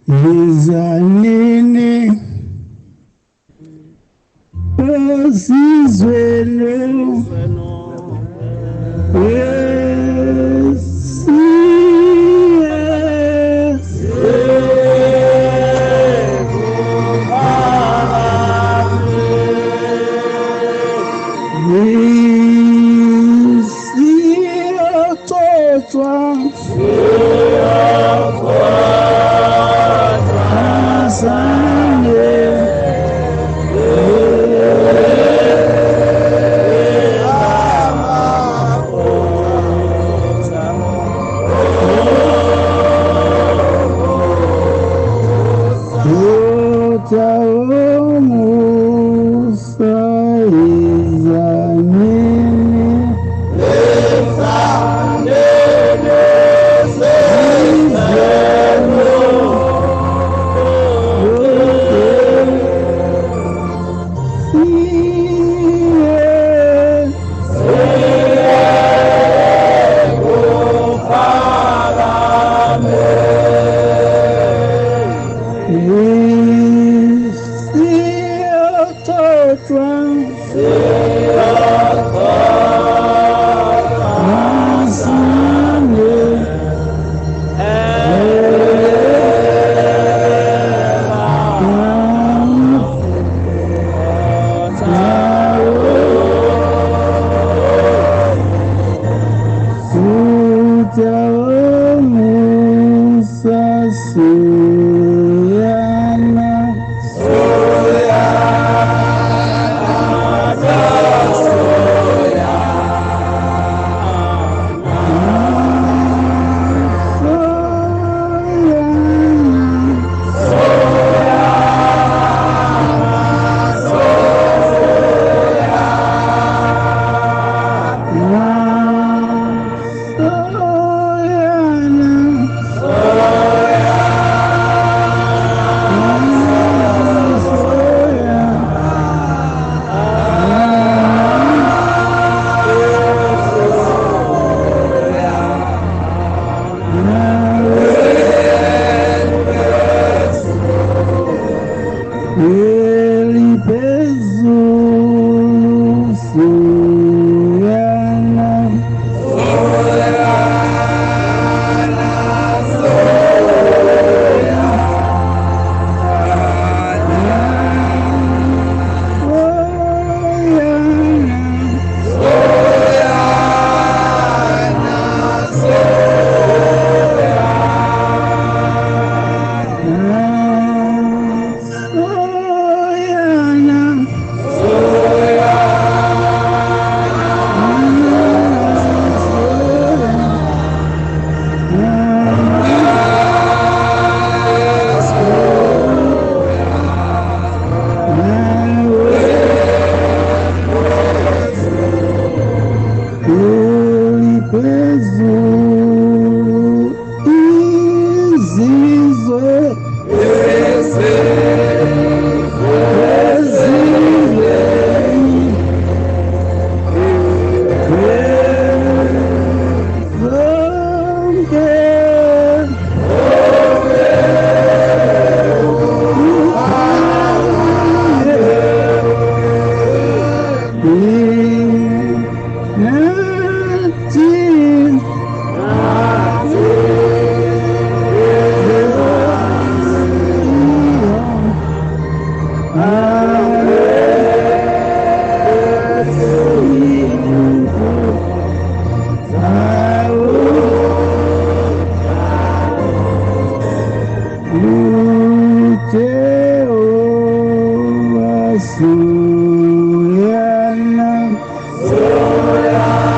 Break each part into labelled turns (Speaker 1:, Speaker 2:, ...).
Speaker 1: izanini osizwenu Suyana, Suyana.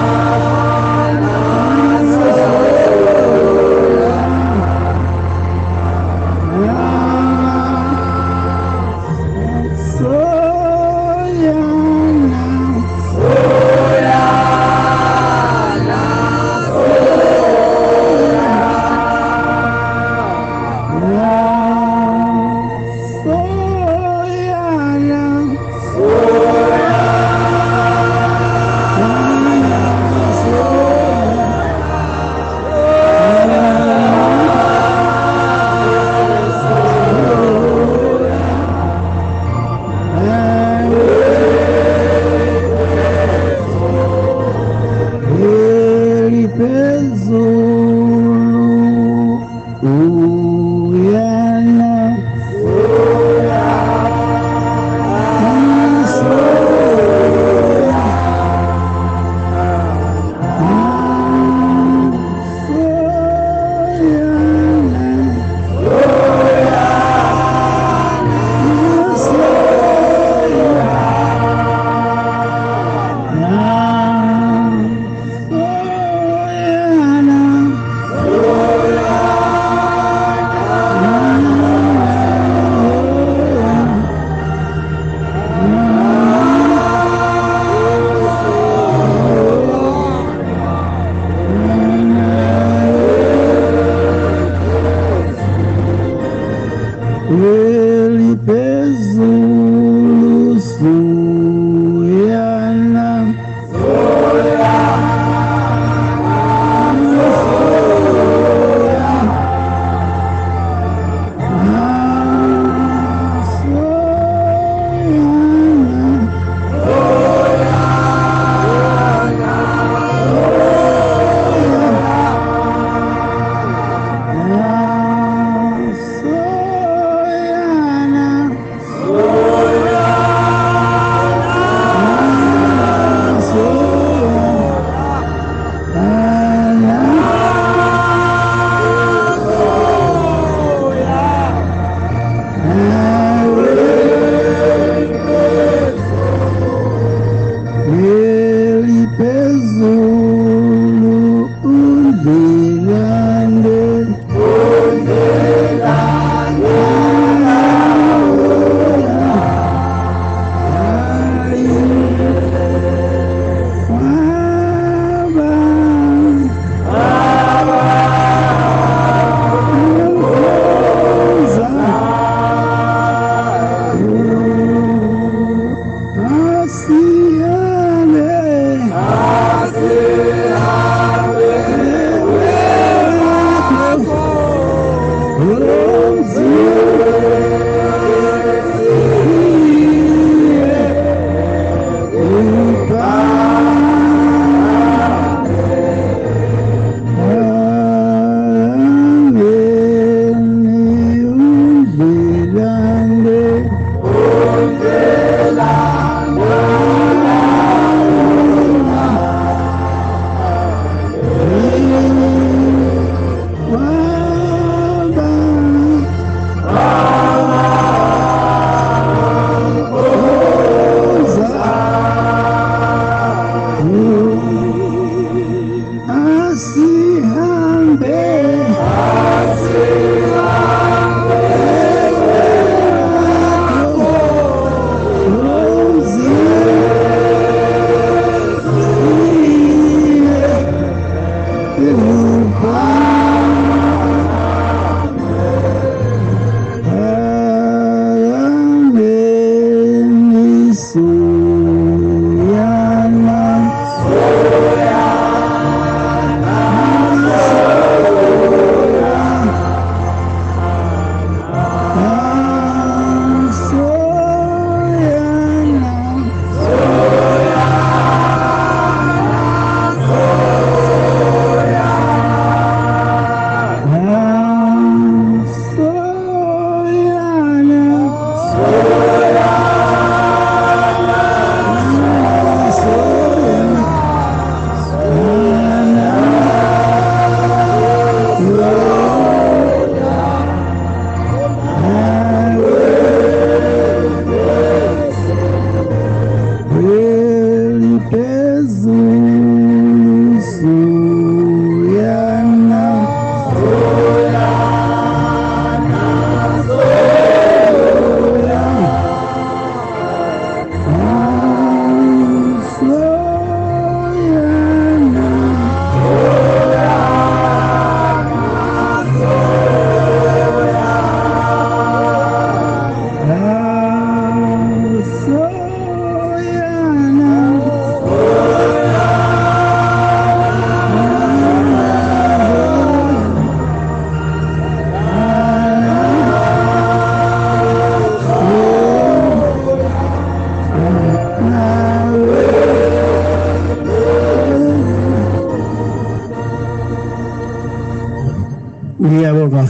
Speaker 1: Ngiyabonga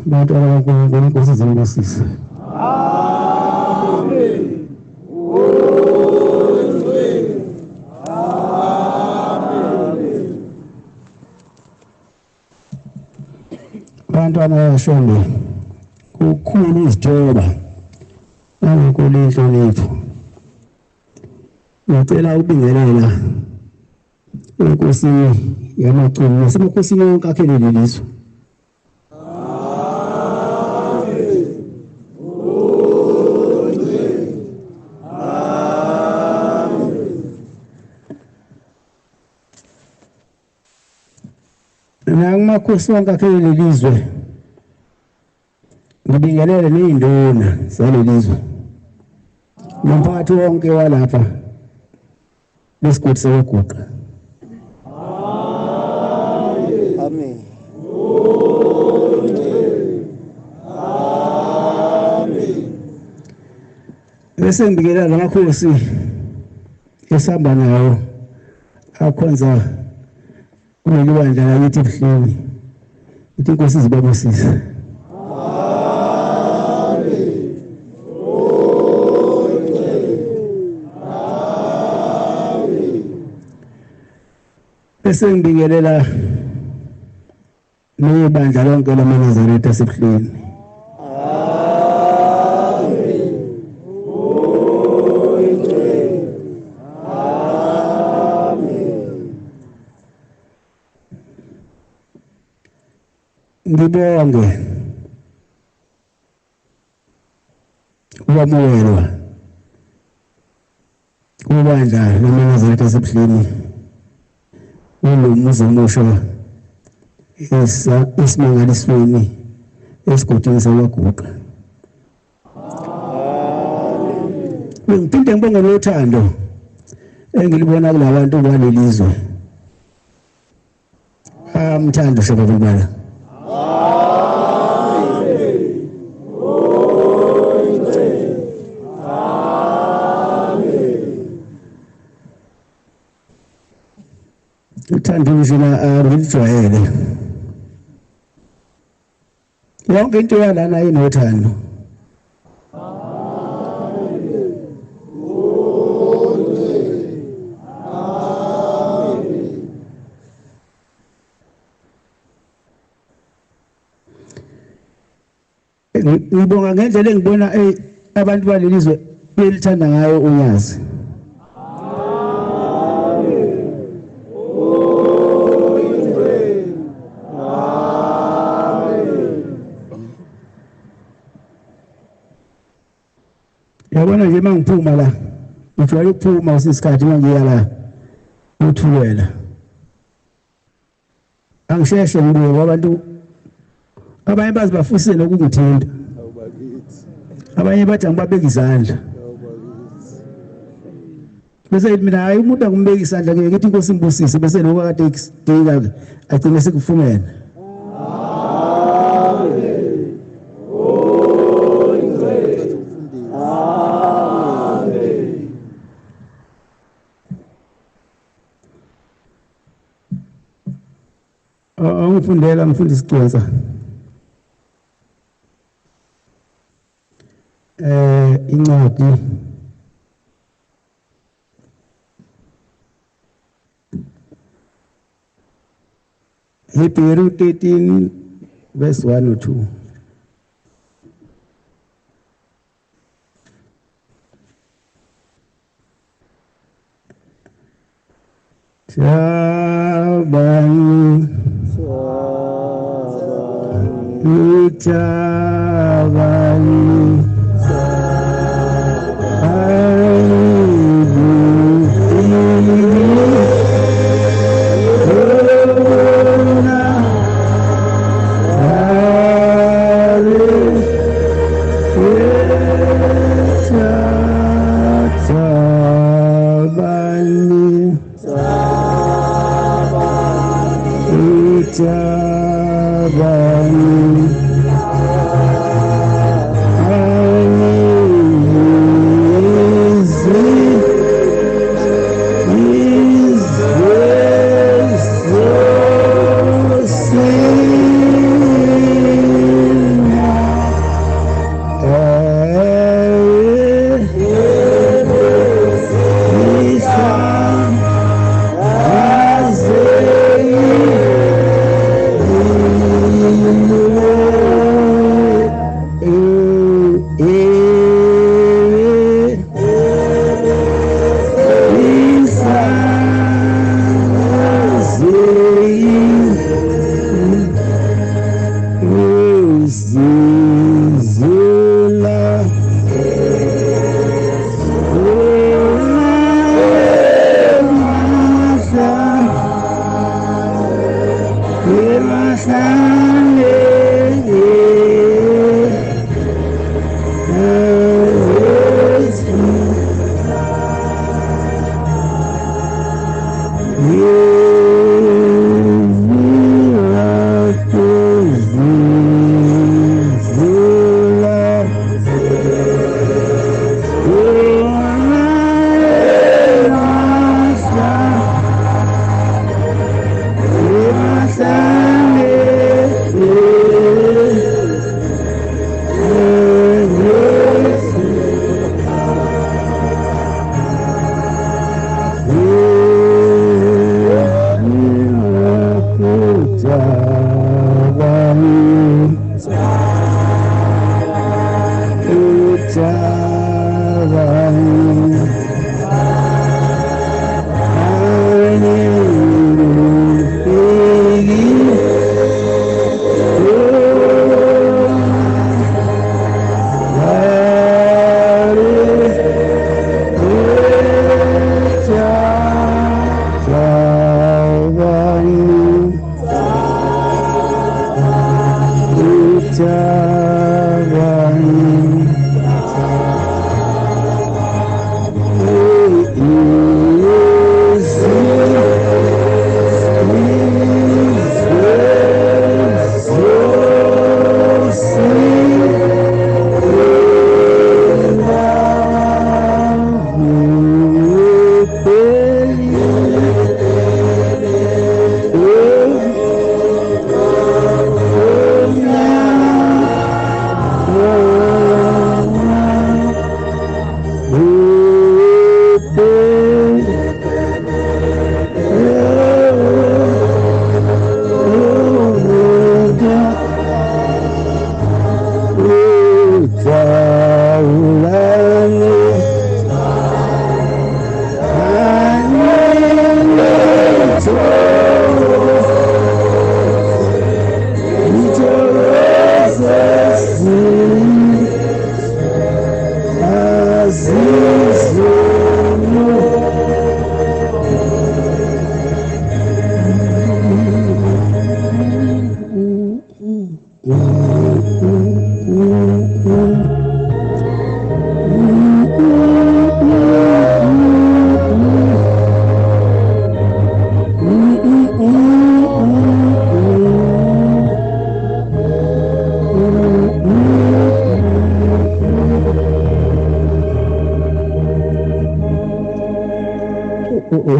Speaker 1: bantwana baNkulunkulu, inkosi zimbusise. Bantwana bashongo kukhulu izithoba nangenkulu inhlonipho. Ngicela ukubingelela inkosi yamaculo nasemakhosini wonke akhele leli lizwe. Nangamakhosi wonke akhele leli lizwe, ngibingelele ney'nduna zaleli lizwe nomphakathi wonke walapha lesigodi sakwaGuqa.
Speaker 2: Amen.
Speaker 1: Bese ngibingelela namakhosi esihamba nawo akhonza kuleli bandla lakithi ebuhlungu. Ithi inkosi zibabusise. Bese ngibingelela nebandla lonke lamaNazaretha asebuhleni. Ngibonge ukwamukelwa kubandla lamaNazaretha asebuhleni umuzi omusha esimangalisweni esigodini sakwaGuqa. Ngiphinde ngibonge nothando engilibona kulabantu baleli lizwe. Amthando shobabala. Uthando njena ngijwayele. Yonke into yalana inothando. Ngibonga ngendlela engibona abantu baleli lizwe belithanda ngayo unyazi. Yabona nje mangiphuma la, ngijwayele ukuphuma usisikhathi mangiya la uthulwela. Angisheshe ngibuye kwabantu abanye bazi bafusile ukungithinta. Abanye bathi angibabeka izandla. Bese mina hayi umuntu angimbeki isandla ngeke ngithi inkosi imbusise bese lokho kade ikudinga agcine sekufumene. Angifundela ngifundisa iConsa. Incwadi Hebrew 13 verse 1 or 2. Tabani, Tabani,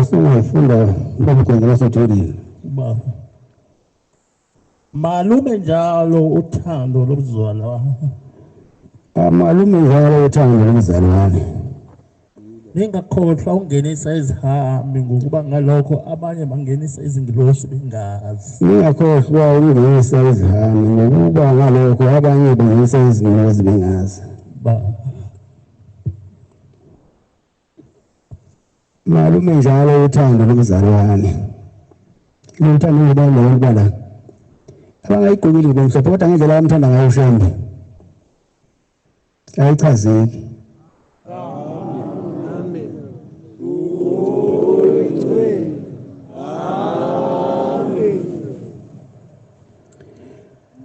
Speaker 3: usingafunda ngokukhongeleza uthulile
Speaker 4: baba malume njalo uthando lomzalwane wami
Speaker 3: malume njalo uthando lomzalwane
Speaker 4: ningakhohlwa ungenisa izihambi ngokuba ngalokho abanye bangenisa izingilosi bengazi
Speaker 3: ningakhohlwa ungenisa izihambi ngokuba ngalokho abanye bangenisa izingilosi bengazi
Speaker 4: baba
Speaker 1: malume njalo uthando nomzalwane uthando ngibalo bala abangayigqokile bomsapota ngendlela amthanda ngayo uShembe ayichazeki.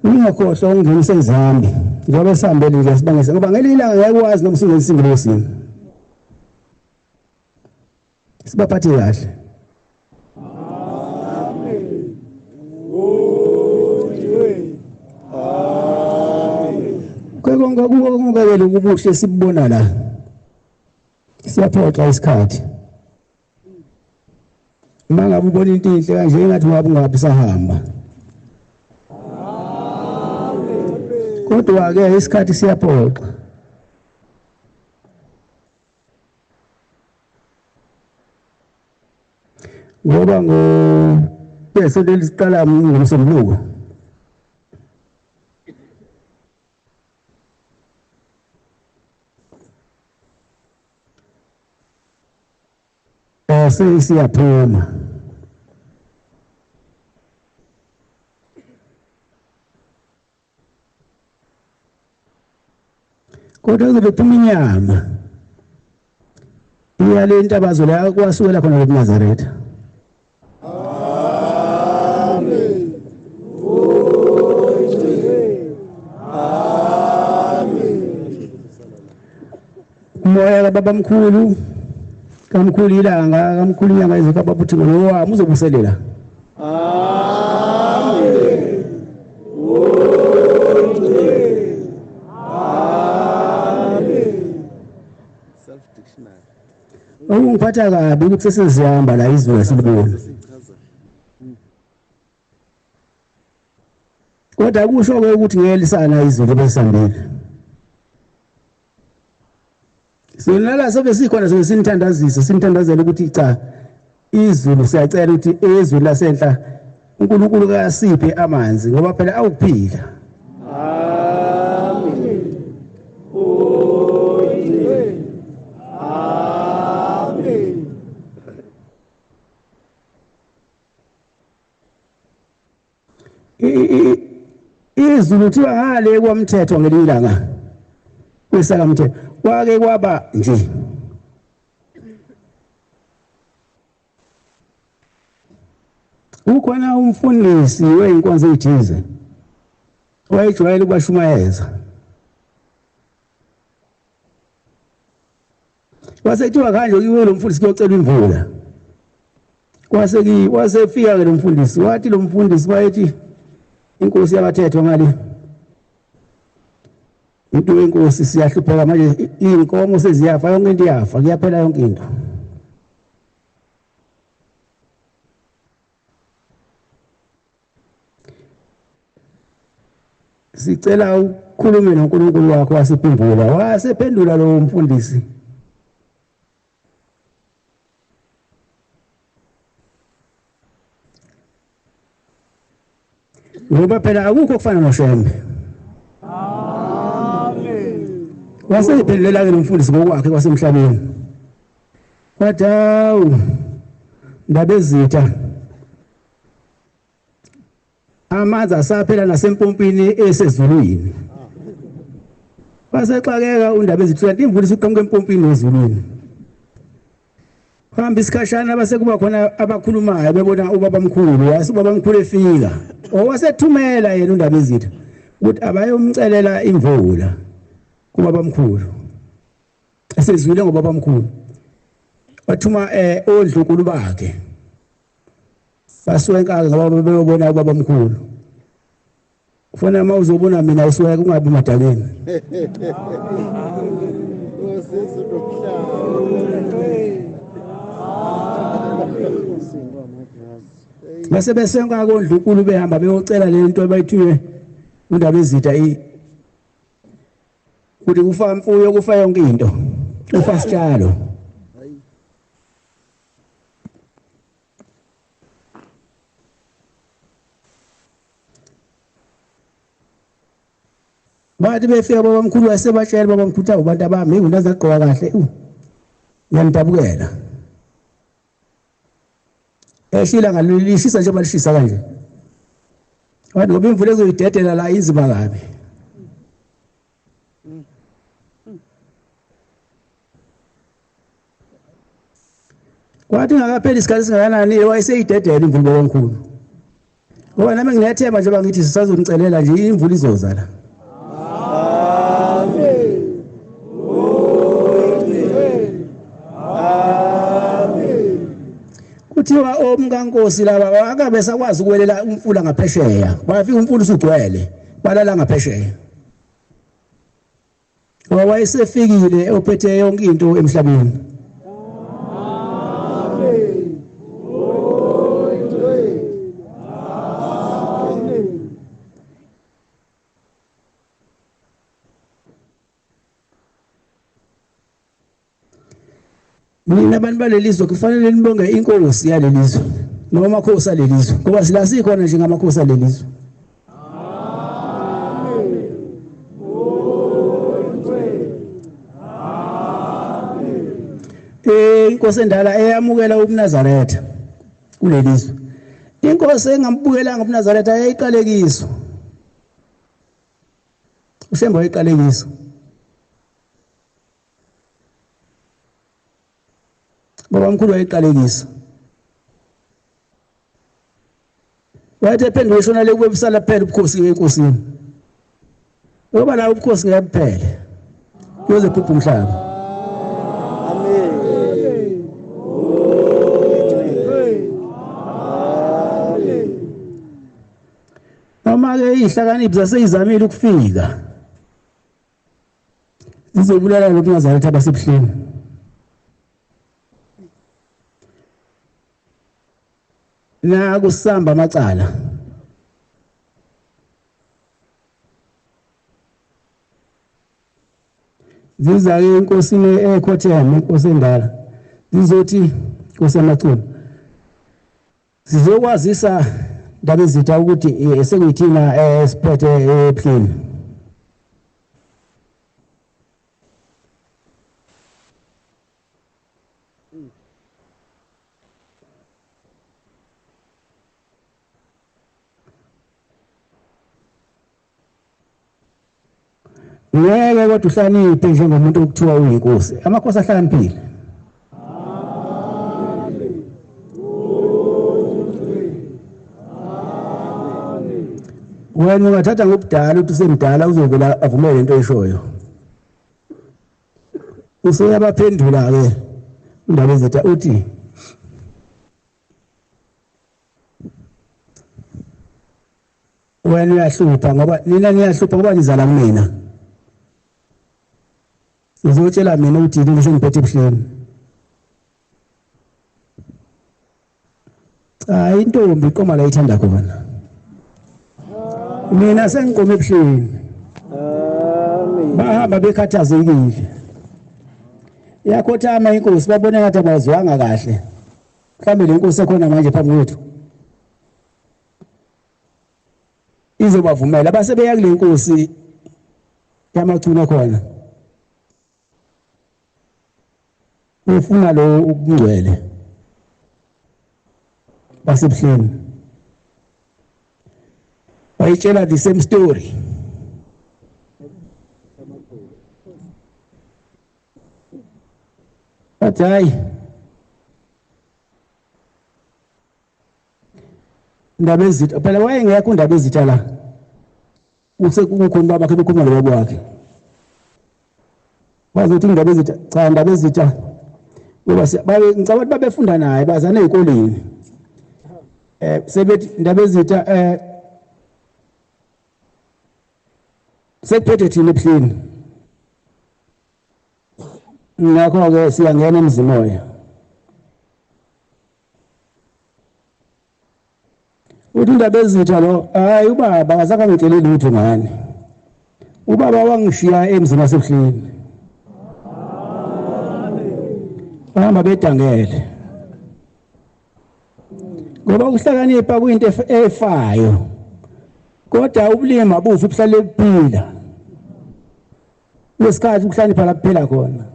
Speaker 1: Ngiyakhohlwa ukungenisa izambi njengoba sihambelile sibangise ngoba ngelinye ilanga ngiyakwazi noma singesingelo lesini sibaphathe kahle. Konke ukubuhle sibona la siyaphoxa isikhathi mangabe ubona into enhle kanje engathi ungabi sahamba. Kodwa-ke isikhathi siyaphoxa. Ngoba ngesonto lesiqala ngomsombuluko siyaphuma kodwa kuzophuma inyama iyale intabazo la kwasukela khona eNazaretha. Moya kababa mkhulu kamkhulu ilanga kamkhulu inyanga izokaba buthi ngowami uzobuselela. Amen. Self dictionary. Ungiphatha kabi ukuthi sesizihamba la izwe silibona. Kodwa kusho ke ukuthi ngelisana izinto besambile. Sinala sobe sikhona sinithandazisa sinithandazela ukuthi cha izulu siyacela ukuthi ezweni lasenhla uNkulunkulu kasiphe amanzi ngoba phela awukuphila. Amen. Amen. Izulu thiwa ngale kwamthetho ngelilanga kwesaka mthetho kwake kwaba nje ukhona umfundisi weinkonzo ethize wayejwayele ukubashumayeza wasethiwa kanje kiwe lo mfundisi kuyocela imvula wasefika ke lo mfundisi wathi lo mfundisi wayethi inkosi yabathetho ngale into yenkosi siyahlupheka manje inkomo seziyafa yonke into iyafa kuyaphela yonke into. Sicela ukhulume noNkulunkulu wakho wasiphendula wasephendula lo mfundisi ngoba phela akukho kufana noShembe. Wasephelela ke nomfundisi ngokwakhe kwasemhlabeni wathi hawu ndaba ezitha amanzi asaphela nasempompini esezulwini. Wasexakeka undaba ezitha kanti imvula isiqhamuka empompini ezulwini. Hamba isikhashana base kuba khona abakhulumayo bebona ubaba mkhulu wase ubaba mkhulu efika owasethumela yena undaba ezitha ukuthi abayomcelela imvula kubaba mkhulu esezwile ngobaba mkhulu wathuma odlunkulu bakhe baswenka ngoba beyobona ubaba mkhulu ufuna uma uzobona mina isweka kungabi madaleni. Base besenka kodlunkulu behamba beyocela le nto abayithiwe undaba ezitha ukuthi kufa imfuyo kufa yonke into kufa sitshalo. Bathi befika baba mkhulu wasebatshela baba mkhulu abantu abami ngindazaqoka kahle ngiyanidabukela eshila ngalishisa nje balishisa kanje wathi ngoba imvula ezoyidedela la inzima kabi kwathi ngakapheli isikhathi singakanani wayeseyidedela imvula enkulu ngoba nami nginethemba nje bangithi sisazomcelela nje imvula izoza la kuthiwa omkankosi laba akabe sakwazi ukwelela umfula ngaphesheya bafika umfula usugcwele balala ngaphesheya ngoba wayesefikile ophethe yonke into emhlabeni Mina abantu balelizwe kufanele nibonge inkosi yalelizwe noma amakhosi alelizwe ngoba sila sikhona nje ngamakhosi alelizwe. Inkosi endala eyamukela uNazaretha kulelizwe. Inkosi engambukelanga uNazaretha yayiqalekiswa. Ushemba wayiqalekiswa. Baba mkhulu wayiqalekisa wathi ephendula ishona le kubusala phela ubukhosi enkosini ngoba la ubukhosi ngeyaphele kuyoze phupha umhlaba.
Speaker 2: Amen.
Speaker 1: Noma ke ihlakaniphi zaseyizamile ukufika zizobulala lo Nazaretha abasebuhleni. Na kusamba amacala ziza ke inkosini eKhotheme inkosi endala zizothi inkosi yamaculo sizokwazisa ndaba ezitha ukuthi sekuyithina siphethe ebuhleni. Ngeke kodwa uhlaniphe njengomuntu okuthiwa uyinkosi. Amakhosi ahlakaniphile. Wena ungathatha ngobudala ukuthi usemdala uzovela avumele into eshoyo. Useyabaphendula ke indaba ezitha uthi wena uyahlupha ngoba nina niyahlupha ngoba nizala kumina. Uzotshela mina ukuthi yini ngiphethe ebuhleni. Hayi intombi iqoma la ithanda khona. Mina sengiqome ebuhleni.
Speaker 2: Amen.
Speaker 1: Bahamba bekhathazekile. Yakhothama inkosi babone ngathi abazwanga kahle. Mhlambe le nkosi ekhona manje phambi kwethu izobavumela base beya kule nkosi yamaculo khona. Ufuna lo ukungcwele basebuhleni bayitshela the same story. But hayi indaba ezitha phela wayengekho indaba ezitha la usekukhona bakhe bekhuluma nobaba wakhe bazothi indaba ezitha cha indaba ezitha ngoba ngicabanga ukuthi babefunda naye bazana ezikoleni sebethi indaba ezitha sekuphethe thina ebuhleni. Ngakho ke siyangena emzini moya uthi indaba ezitha lo hayi ubaba akazakangitsheli lutho ngani. Ubaba wangishiya emzini wasebuhleni bahamba bedangele ngoba ukuhlakanipha kuyinto efayo kodwa ubulima abuze ubuhlale ebuphila lesikhathi ukuhlakanipha la kuphela khona.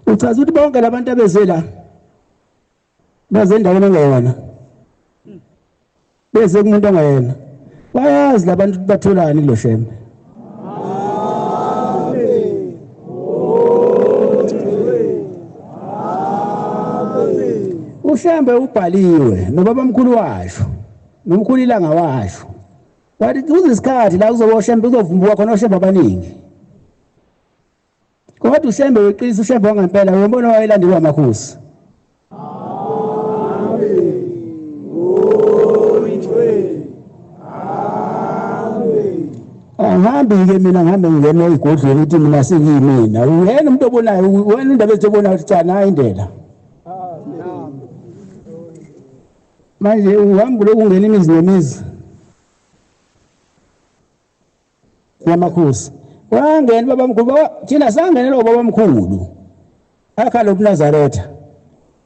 Speaker 1: Uchaza ukuthi bonke labantu abeze la baze endaweni engeyona bese kumuntu ongayena bayazi labantu batholani kulo shembe. Ushembe ubhaliwe nobabamkhulu washo nomkhulu ilanga washo wathi kuze isikhathi la kuzoba ushembe kuzovumbuka khona oshembe abaningi. Kodwa ushembe weqiniso ushembe wangempela uyobona wayelandelwa amakhosi. Angihambi-ke mina ngihambe ngingena ey'godlweni ukuthi mina sengiyimina uyena umuntu obonayo wena indaba ezithobonayo ukuthi cha nayo indlela. Manje uhambe lokhu ungena imizi nemizi yamakhosi wangena babamkhulu thina sangenela ubabamkhulu akhala uNazaretha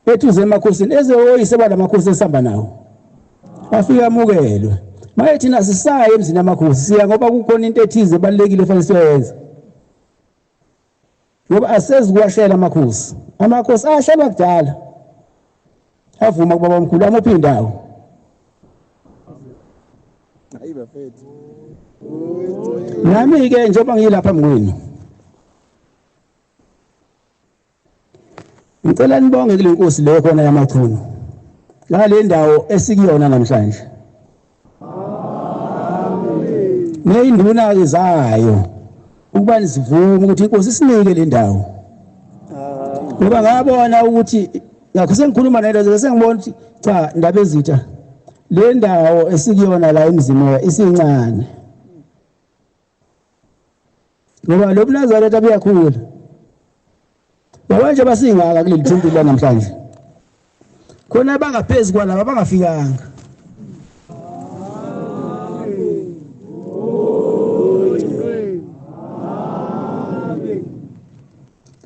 Speaker 1: ethuze emakhosini ezeoyise balamakhosi esihamba nawo afika amukelwe. Manje thina sisaye emzini amakhosi siya ngoba kukhona into ethize ebalekile efanele siyenze ngoba asezikuwashela amakhosi. Amakhosi ashela kudala avuma kubabamkhulu amuphi indawo.
Speaker 2: Hayi bafethu.
Speaker 1: Nami-ke njengoba ngiyilapha mngwini ngicela nibonge kule nkosi leyo khona yamathunu ngale ndawo esikuyona namhlanje. Neyinduna-ke zayo ukuba nisivume ukuthi inkosi isinike le ndawo ngoba ngabona ukuthi ngakho sengikhuluma nento sengibona ukuthi cha indaba ezitha le ndawo esikuyona la emzini isincane ngoba lo Nazaretha buyakhula babanje basingaka kuleli thuntu la namhlanje khona abangaphezulu kwalabo abangafikanga.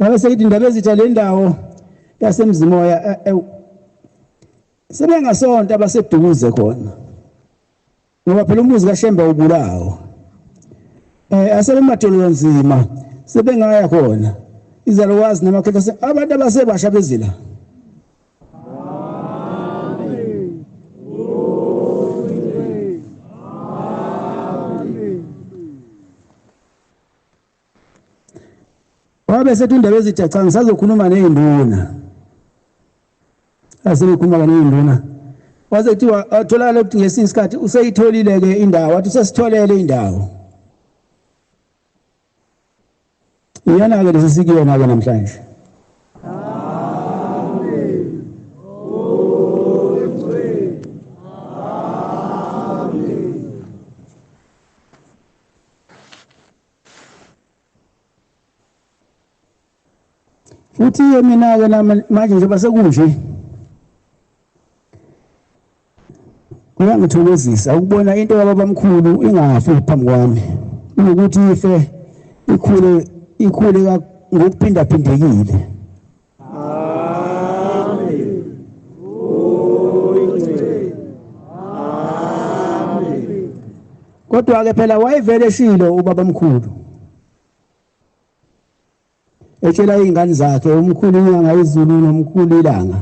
Speaker 1: Ngabe sekithi indaba ezitha le ndawo yasemzimoya sebengasonto abaseduze khona ngoba phela umuzi kaShembe ubulawo asebemadolo nzima sebengaya khona izalukwazi namakhetha abantu abasebasha bezila. Wabe sethu indaba ezitha cha ngisazokhuluma nezinduna asebekhuluma nezinduna waze kuthiwa atholakala ukuthi ngesinye isikhathi useyitholile ke indawo wathi usesitholele indawo iyona ke lesikuyona ke namhlanje. Futhi mina ke manje njengoba sekunje kuyangithokozisa ukubona into yababamkhulu ingafi phambi kwami ukuthi ife ikhule ngokuphinda phindekile. Amen. Kodwa ke phela wayevele eshilo ubabamkhulu etshela izingane zakhe umkhulu inyanga izulu nomkhulu ilanga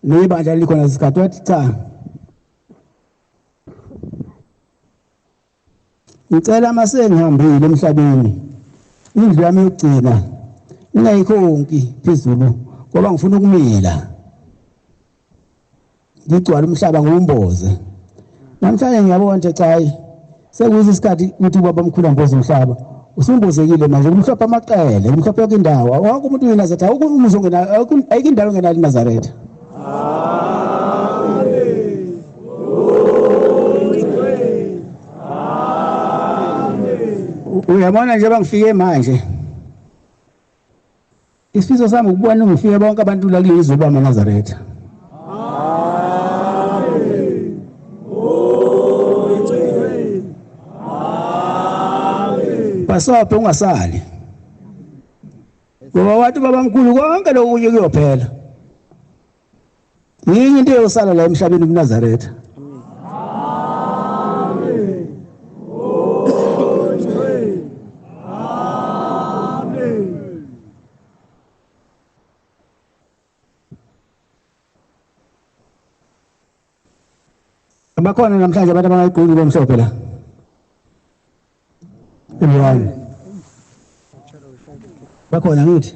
Speaker 1: nebandla likhona isikhathi wathi cha ngicela mase ngihambile emhlabeni indlu yami yokugcina ingayikhonki phezulu ngoba ngifuna ukumila ngigcwala umhlaba ngumboze. Namhlanje ngiyabona ukuthi cha sekuyiso isikhathi ukuthi ubabamkhulu amboze umhlaba usumbozekile manje umhlaba amaqele umhlaba yonke indawo wonke umuntu uyiNazaretha umuzi ongena ayikho indawo engenali Nazaretha. Uyabona nje bangifike manje isifiso sami ukubona ngifike bonke abantu la kuleli izwe bamaNazaretha. Basophe ungasali ngoba wathi babamkhulu konke lokunye kuyophela yini into yosala la emhlabeni kuNazaretha. Abakhona namhlanje abantu abangayigqoki bomhlophe la. Emnyama. Bakhona ngithi.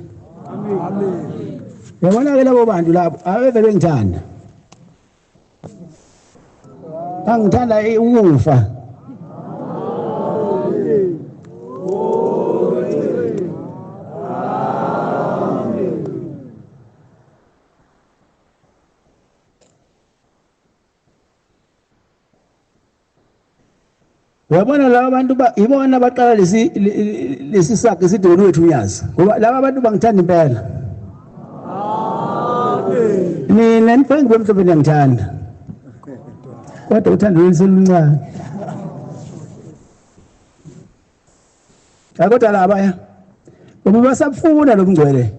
Speaker 1: Amen. Yabona ke labo bantu labo abeve bengithanda. Angithanda ukufa. Uyabona laba bantu ibona baqala lesisakhe sidoni wethu unyazi ngoba laba abantu bangithanda impela. Amen. Mina nifike ngibemhlophe ngiyangithanda. Kodwa uthando lwenu seluncane. Kodwa labaya ngoba basafuna lobungcwele.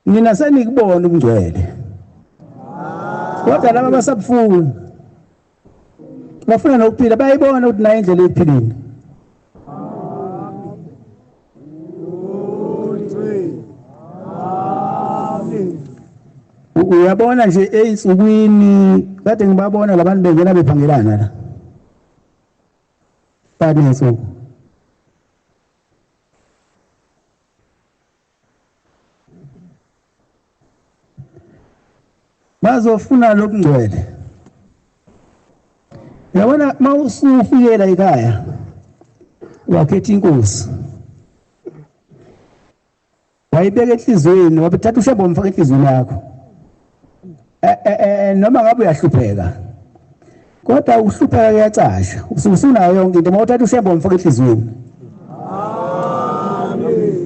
Speaker 1: Nina senikubona ubungcwele. Kodwa laba basafuna. Bafuna nokuphila bayibona ukuthi nayo indlela ephilile. Uyabona nje einsukwini kade ngibabona labantu bengena bephangelana la. Bani nsuku. Bazofuna lokungcwele. Yabona mawusufikela ekhaya wakhetha inkosi wayibeka enhlizweni wabethatha ushambo umfaka enhlizweni yakho noma ngabe uyahlupheka kodwa uhlupheka kuyacasha usunayo yonke into mawuthatha ushambo umfaka enhlizweni. Amen.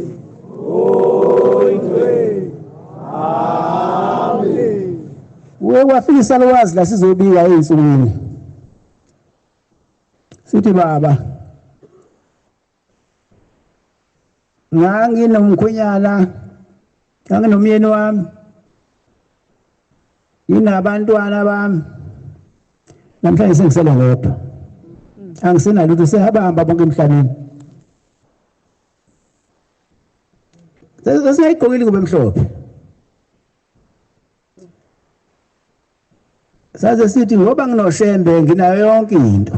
Speaker 1: Amen. Wafisa lokwazi la sizobika einsukwini. Sithi baba nganginomkhwenyana nganginomyeni wami inabantwana bami namhlanje sengisele ngedwa angisena lutho sehamba bonke emhlabeni sesingayigqokile kube mhlophe saze sithi ngoba nginoshembe nginayo yonke into.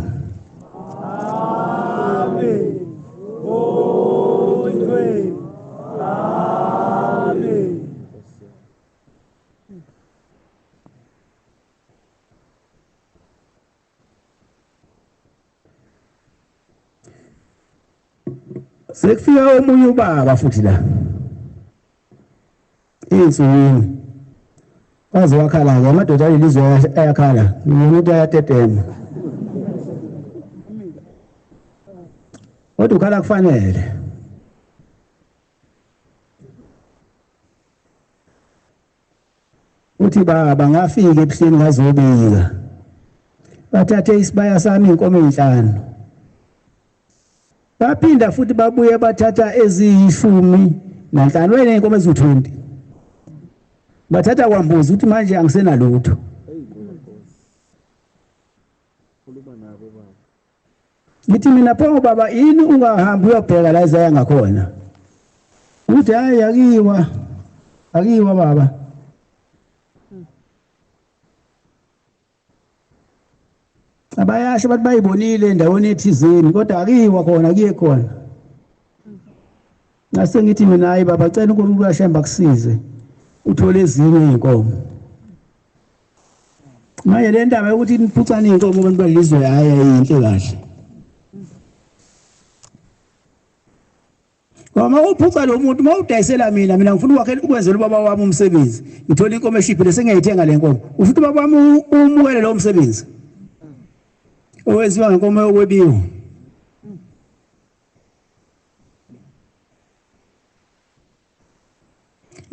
Speaker 1: Sekufika omunye ubaba futhi la einsukwini waze wakhala ke amadoda alelizwe ayakhala umuntu ayatetema kodwa ukhala kufanele uthi baba ngafika ebuhleni ngazobika bathathe isibaya sami inkomo ezinhlanu baphinda futhi babuye bathatha eziyishumi-nanhlanu wena inkomo eziwu-20 bathatha kwambuzi ukuthi manje angisenalutho. Ngithi mina pho baba yini ungahambi uyobheka la Isaya ngakhona uthi hayi akiwa baba. Abayasho bathi bayibonile endaweni ethizeni kodwa akiwa khona akiye khona. Nase ngithi mina hayi baba cela uNkulunkulu uyashemba kusize uthole ezinye inkomo. Manje le ndaba yokuthi niphucane inkomo abantu balizwe hayi yinhle kahle. Ngoba uphuca lo muntu mawudayisela mina ngifuna ukwenzela ubaba wami umsebenzi ngithola inkomo eshibhile sengiyayithenga le nkomo ufuna ubaba wami umukele lo msebenzi owenziwa ngenkomo yokwebiwa.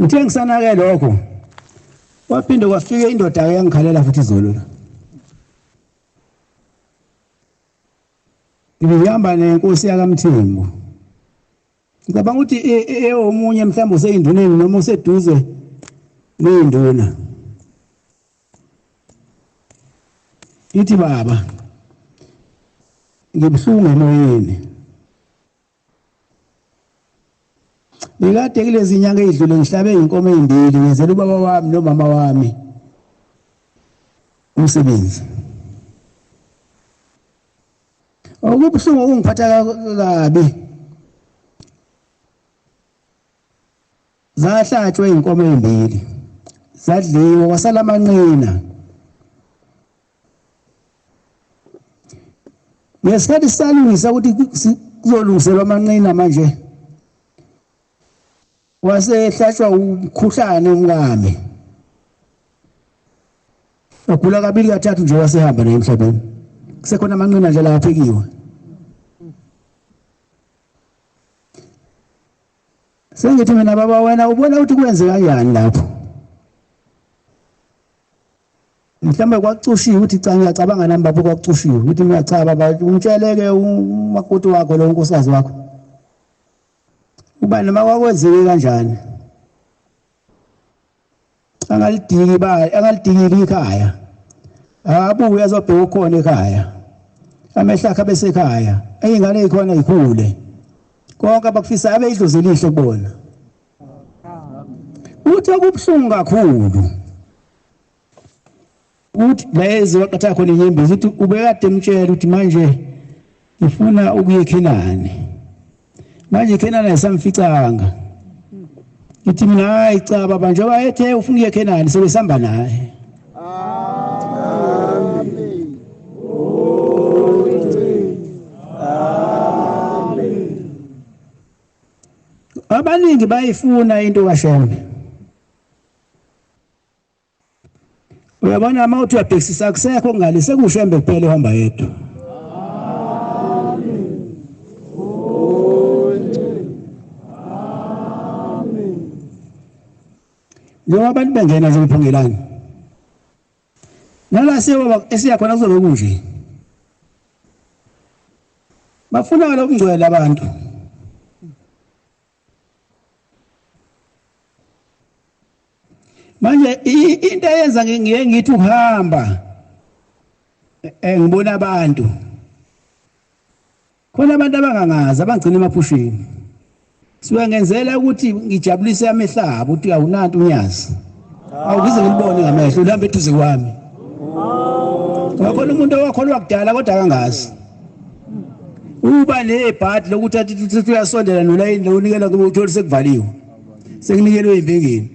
Speaker 1: Ngithe ngisanake lokho waphinde kwafika indoda yangikhalela futhi izolo la. Ngihamba nenkosi yakaMthembu. Ngicabanga ukuthi omunye mhlawumbe useyinduneni noma useduze neyinduna. Ithi baba ngibhlungu emoyeni. Ngikade kulezi inyanga ezidlule ngihlabe inkomo ezimbili ngenzela ubaba wami nomama wami umsebenzi. okubuhlungu ungiphatha kabi zahlatshwe inkomo ezimbili zadliwa wasala amanqina ngesikhathi salungisa ukuthi kuzolungiselwa amanqina manje wasehlatshwa umkhuhlane umkami ogula kabili kathathu nje wasehamba naye emhlabeni kusekhona amanqina nje la aphekiwe sengithi mina baba wena ubona ukuthi kwenze kanjani lapho mhlawumbe kwakucushiwe ukuthi cha ngiyacabanga nami baba kwakucushiwe ukuthi mina cha baba ungitsheleke umakoti wakho lo nkosikazi wakho uba noma kwakwenzeke kanjani angalidikili ikhaya abuye azobheka khona ekhaya amehla akhe bese ekhaya ingane ezikhona ikhule konke abakufisa abe idlozi elihle kubona uthi akubuhlungu kakhulu uthi lezi waqatha khona inyembezi uthi ubekade emtshela ukuthi manje ngifuna ukuya eKhenani manje eKhenani ayisamficanga ithi mina hayi cha baba njengoba ethe ufuna ukuya eKhenani sebesihamba naye abaningi bayifuna into kaShembe uyabona uma uthi uyabhekisisa akusekho ngale sekuShembe kuphela ohamba yedwa njengoba abantu bengena nje emphungelani nala esiya khona kuzobe kunje bafuna lokungcwele abantu manje into eyenza ngithi uhamba ngibona abantu khona abantu abangangazi abangcina emaphusheni sibe ngenzela ukuthi ngijabulise amehlabo ukuthi awunanto unyazi awukize ngilibone ngamehlo uhambe eduze kwami ngakhona umuntu owakholwa kudala kodwa akangazi uba nebhadi lokuthi athi uyasondela nolayini lo unikela kube uthole sekuvaliwe sekunikelwe imbengeni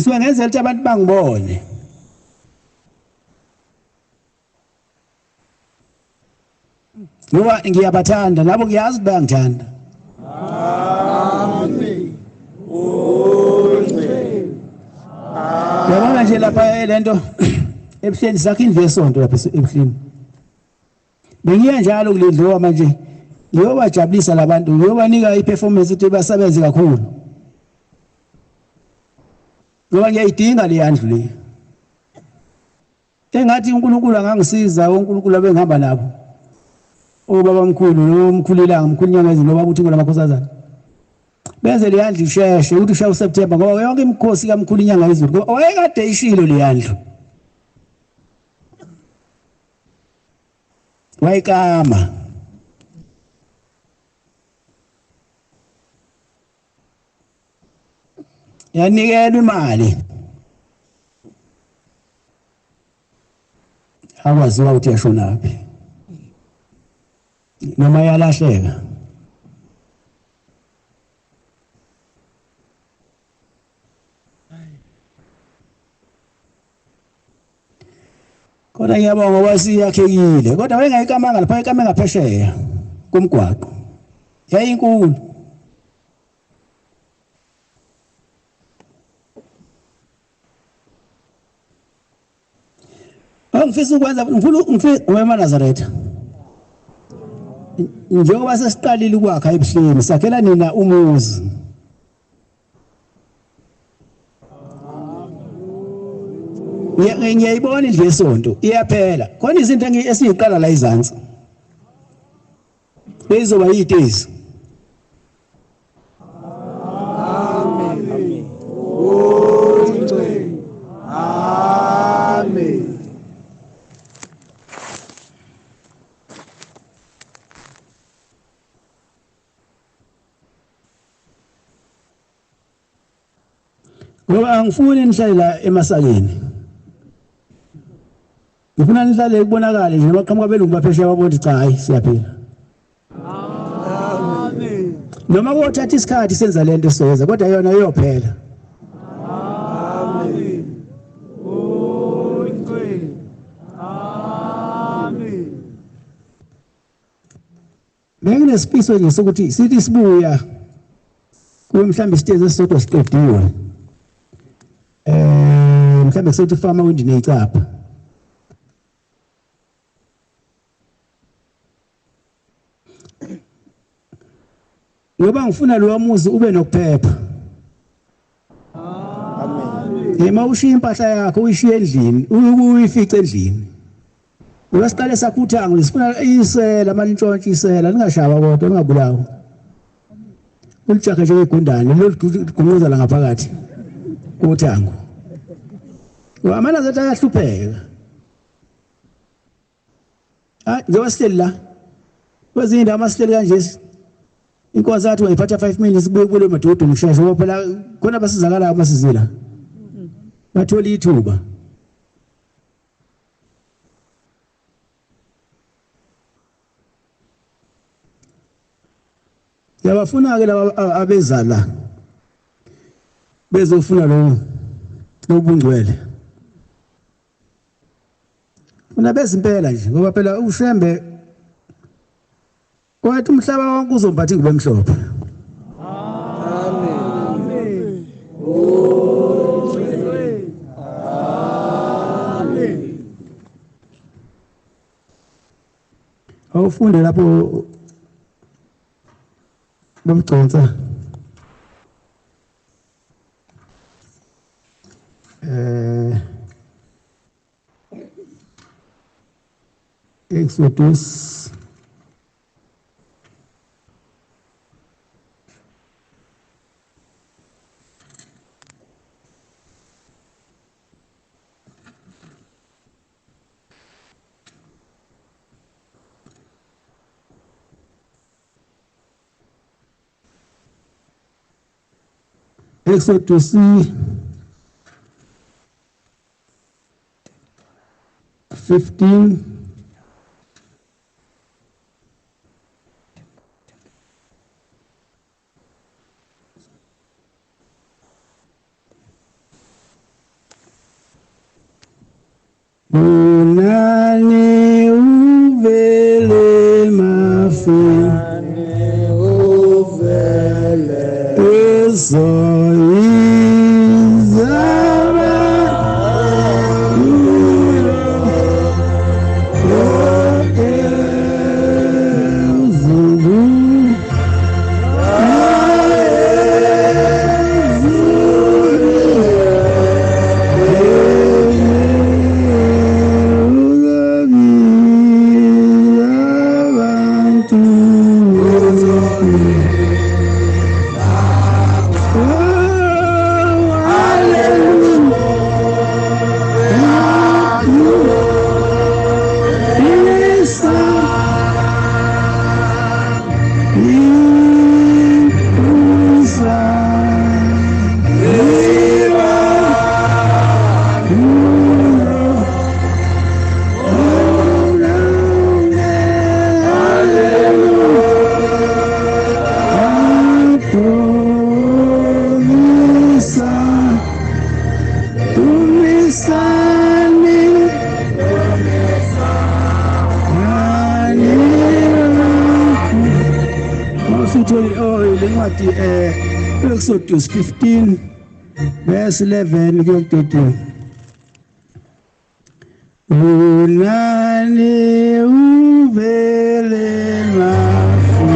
Speaker 1: sibe ngenzela ukuthi abantu bangibone ngoba ngiyabathanda nabo ngiyazi bayangithanda amen yabona nje lapha lento ebuhleni sakhe invesonto lapha ebuhleni bengiya njalo kulendlowa manje ngiyobajabulisa labantu ngiyobanika iperformance ukuthi basebenze kakhulu ngoba ngiyayidinga le yandlu le engathi uNkulunkulu angangisiza uNkulunkulu abengihamba nabo obaba mkhulu nomkhulilanga umkhulunyanga izinto baba uthi ngolamakhosazana benze le yandlu isheshe ukuthi ushaya uSeptember ngoba yonke imikhosi kaMkhulunyanga izulu wayekade ishilo le yandlu wayikama yanikelwa imali akwaziwa ukuthi yashonaphi noma yalahleka kodwa ngiyabonga ngoba siyakhekile kodwa wayengayikamanga lapha ikame ngaphesheya komgwaqo yayinkulu angifisa ukwenza ngifuna eManazaretha njengoba sesiqalile ukwakha ebuhleni sakhela nina umuzi ngiyayibona indlu yesonto iyaphela khona izinto esiyiqala la izansi beyizoba yitezi amen amen ngoba angifuni nihlale la emasakeni Ngifuna nihlale kubonakale nje abaqhamuka belungu baphesheya babona cha hayi siyaphila. Amen. Noma kuthatha isikhathi senza lento esizoyenza kodwa yona iyophela. Amen. Amen. Benginesifiso nje sokuthi sithi sibuya mhlambe isitezo esisodwa siqediwe. Mhlambe sokuthi fama windi necapha. Ngoba ngifuna lo muzi ube nokuphepha. Amen. Ema ushiya impahla yakho uyishiye endlini, uyifice endlini. Uyasiqale sakuthango lisifuna isela amantshontshe isela lingashaba kodwa lingabulawa. Ulijahe nje igundane loligunuza la ngaphakathi. Uthango. Amana zethu ayahlupheka. Njengoba sihleli la. Kwezinye amasiteli kanje inkosi yathi wayiphatha 5 minutes kubuye kulo madodo umsheshe ngoba phela khona basizakala amasizila. Bathola ithuba. Yabafuna ke laba abezala bezofuna lo ubungcwele. Una bezimpela nje ngoba phela ushembe kwathi umhlaba wonke uzombatha ingube emhlophe. Amen. Amen. Awufunde lapho bamconsa. Exodus Exodus 15 Unani uvele mafini uvele Exodus 15 verse 11 kuya 13. Unani uvele mafu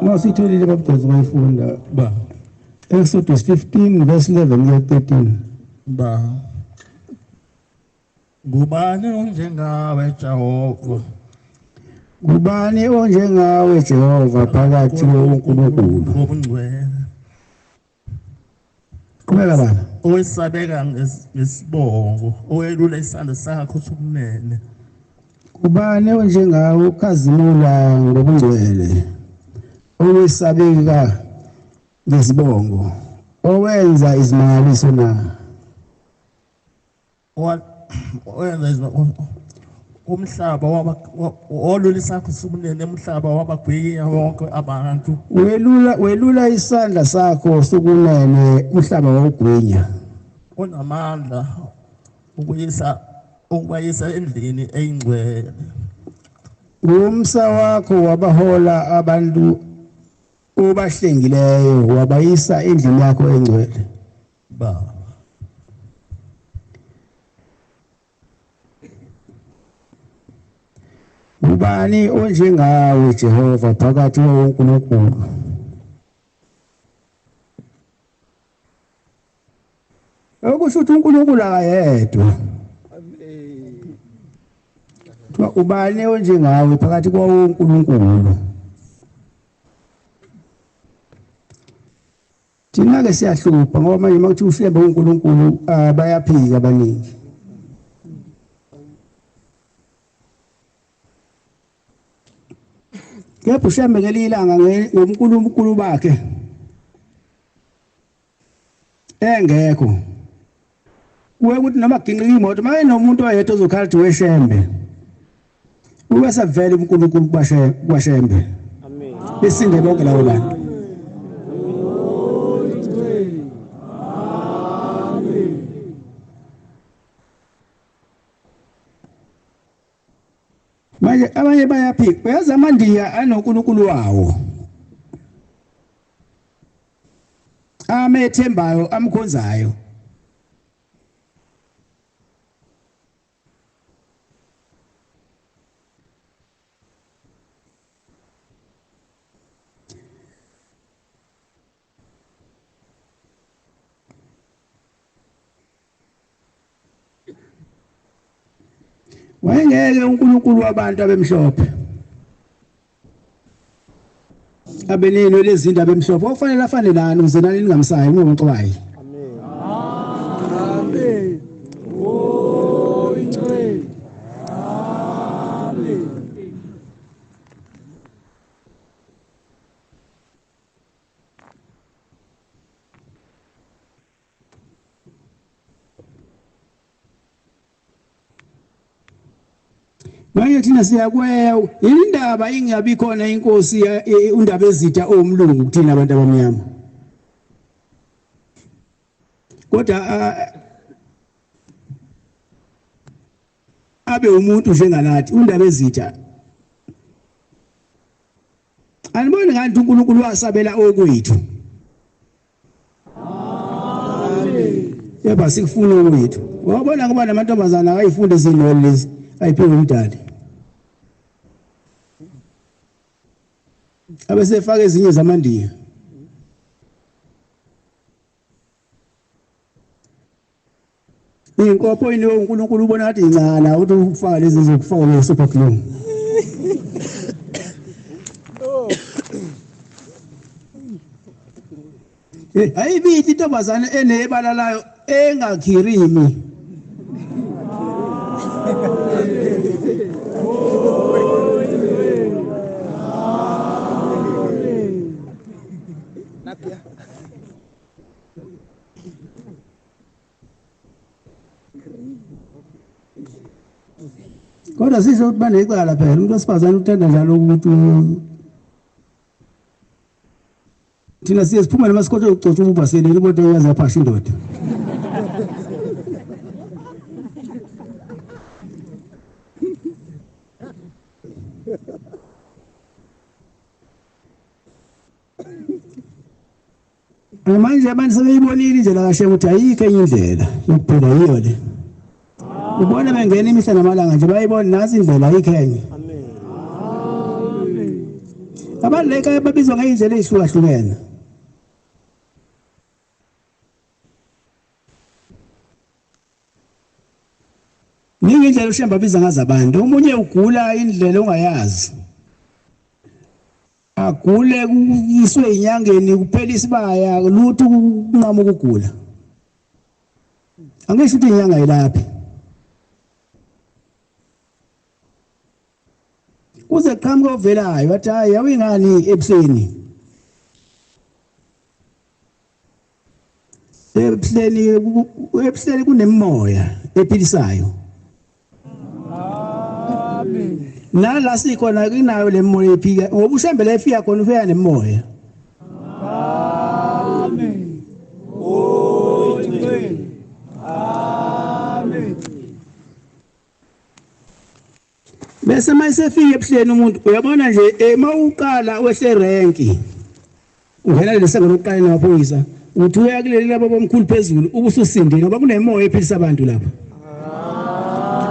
Speaker 1: Masitholile babudodzi bayifunda
Speaker 4: ba
Speaker 1: Exodus 15 verse 11 kuya 13.
Speaker 4: ba ngubani onjengawe Jehova
Speaker 1: Kubani onjengawe Jehova phakathi konkulunkulu?
Speaker 4: ngobungcwele
Speaker 1: Qhubeka baba.
Speaker 4: owesabeka ngesibongo owelula isandla sakho sokunene
Speaker 1: Kubani onjengawe ukhazimula ngobungcwele? Owesabeka ngesibongo, owenza izimangaliso na?
Speaker 4: owenza umhlaba olula isakho sokunene umhlaba wabagwinya bonke abantu
Speaker 1: Welula isandla sakho sokunene umhlaba wawugwinya.
Speaker 4: onamandla ukubayisa endlini eyingcwele
Speaker 1: Ngumsa wakho wabahola abantu obahlengileyo wabayisa endlini yakho engcwele.
Speaker 4: ba
Speaker 1: Ubani onjengawe Jehova phakathi konkulunkulu? Okusho ukuthi uNkulunkulu akayedwa. Ubani onjengawe phakathi konkulunkulu? Thina ke siyahlupha ngoba manje makuthi ushembe uNkulunkulu bayaphika abaningi. Kepha ushembe ngelilanga ngoNkulunkulu bakhe engekho. Kuwe ukuthi noma ginqika imoto manje nomuntu oyedwa ozokhala ukuthi weshembe. Ube savele uNkulunkulu kwashembe. Amen. Besinde bonke lawo bantu. Manje abanye bayaphika uyazi amandiya anoNkulunkulu wawo amethembayo amkhonzayo wayengeke uNkulunkulu wabantu abemhlophe abenino lezinto abemhlophe ofanele afane nani ukuze nani ningamsayi ngomxwayi. Amen. Amen. Oh ingcwele. Amen. Manje thina siyakweya indaba ingabi khona inkosi undaba ezitha omlungu kuthina abantu abamnyama. Kodwa abe umuntu njenganathi undaba ezitha. Aniboni ngathi uNkulunkulu wasabela okwethu. Amen. Yeba sikufuna okwethu. Wabona kuba namantombazana akayifunde izinolo lezi ayiphiwe umdali. Abesefaka ezinye zamandiya. Inkopho iniwe uNkulunkulu ubona ngathi incana ukuthi ufaka lezi zokufaka ngeSuper Glue. Ayibithi intombazana enebala layo engakhirimi. Kodwa kodwa sisho ukuthi banecala phela umuntu wesifazane uthanda njalo ukuthi thina siye siphuma namasikotho ukucoca ububaseleli kodwa uyazi yaphasha indoda. Manje abantu sebeyibonile indlela kahle ukuthi ayikho enye indlela yokuphila yiyo le. Ubona bengena imihla namalanga nje bayibona nazi indlela ayikho enye. Amen. Abantu leka babizwa ngezindlela ezihlukahlukene. Ningi indlela ushamba biza ngazo abantu. Umunye ugula indlela ongayazi. Agule kuyiswe inyangeni kuphela isibaya lutho kunqama ukugula. Angisho ukuthi inyanga yilaphi. Kuze qhamuka ovelayo wathi hayi awingani ebusweni. Ebusweni kunemoya ephilisayo. Amen. Nala sikhona kunayo le moya ephika ngoba ushambele efika khona ufika nemoya. Amen. Amen. Bese mayisefika ebuhleni umuntu uyabona nje mawuqala wehle renki uvela lesangano lokuqala namaphoyisa uthi uya kuleli labo bomkhulu phezulu ubususindile ngoba kunemoya ephilisa abantu lapha.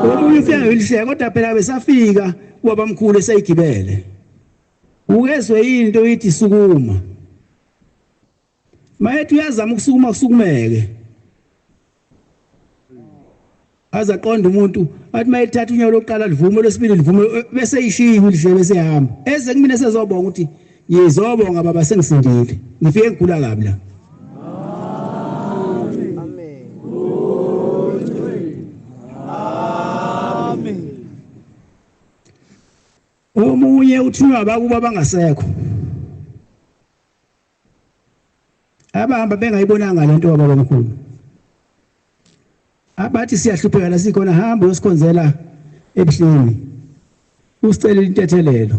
Speaker 1: Omunye ufika ngelishe kodwa phela besafika wabamkhulu esayigibele. Ukezwe into ithi sukuma. Mayethi uyazama ukusukuma kusukumeke. Aza qonda umuntu athi mayethatha unyawo lokuqala livume lesibili livume bese ishiye ilishe bese ehamba. Eze kumina sezobonga ukuthi yezobonga baba sengisindile. Ngifike ngigula kabi la. Omunye uthiwa bakuba bangasekho. Abahamba bengayibonanga lento baba mkhulu. Abathi siyahlupheka la sikhona hamba uyosikhonzela ebuhleni. Usicela intethelelo.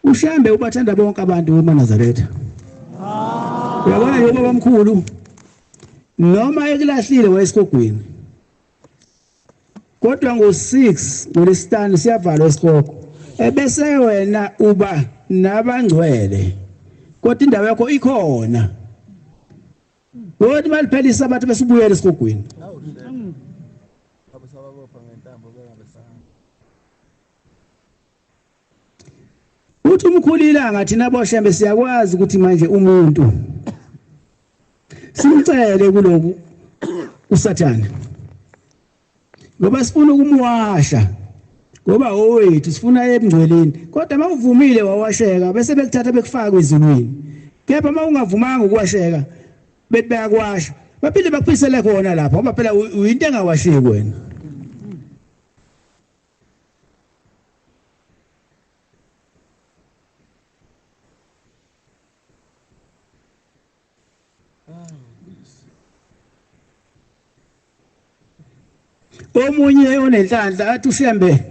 Speaker 1: Ushambe ubathanda bonke abantu eManazaretha. Uyabona nje baba mkhulu noma ekulahlile wayesikogweni. Kodwa ngo6 ngolesitani siyavalwa esikoko. Ebese wena uba nabangcwele. Kodwa indawo yakho ikhona. Kodwa maliphela isabathu besibuyele esikogweni. Uthi umkhulila ngathi naboshembe siyakwazi ukuthi manje umuntu simcele kuloku uSathane. Ngoba sifuna ukumwasha. Ngoba owethu sifuna ebungcweleni. Kodwa mawuvumile wawasheka bese bekuthatha bekufaka ezulwini. Kepha mawungavumanga ukuwasheka bethi bayakwasha. Baphinde bakuphisele khona lapha ngoba phela uyinto engawasheki wena. Omunye onenhlanhla athi ushembe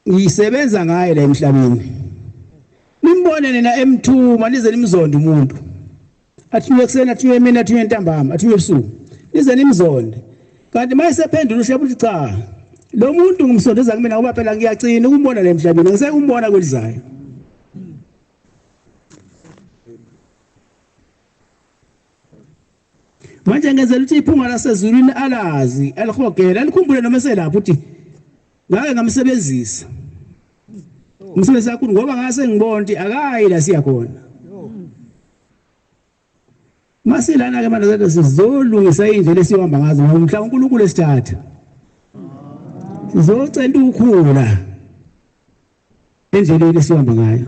Speaker 1: ngisebenza ngaye la emhlabeni. Nimbone nina emthuma nize nimzonde umuntu. Athi uyekusena athi uyemini athi uyentambama athi uyebusuku. Nize nimzonde. Kanti mayisephendula usheba uthi cha. Lo muntu ngimsondeza kumina ngoba phela ngiyacina ukumbona la emhlabeni ngisekumbona kwelizayo. Manje ngenzela ukuthi iphunga lasezulwini alazi alihogela alikhumbule noma eselapha uthi ngake ngamsebenzisa umsebenzi kakhulu ngoba ngase ngibonti akayi la siya khona masilana ke manje zathi sizolungisa indlela esihamba ngazo ngoba mhla uNkulunkulu esithatha sizocela ukukhula endleleni esihamba ngayo.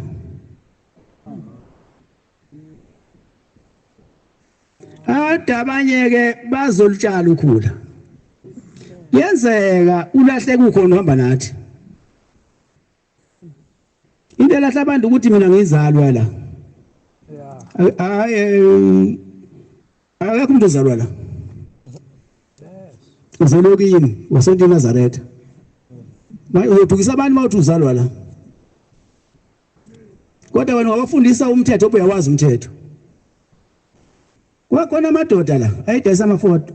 Speaker 1: Abanye ke bazolutshala ukhula. Yenzeka ulahleke ukhona uhamba nathi. Into lahla abantu ukuthi mina ngizalwa la. Akekho umuntu ozalwa la. uzelokini waseNtini Nazareth manje uyophikisa abantu mawuthi uzalwa la kodwa wena wabafundisa umthetho obuyawazi umthetho kwakhona amadoda la ayidayisa amafoto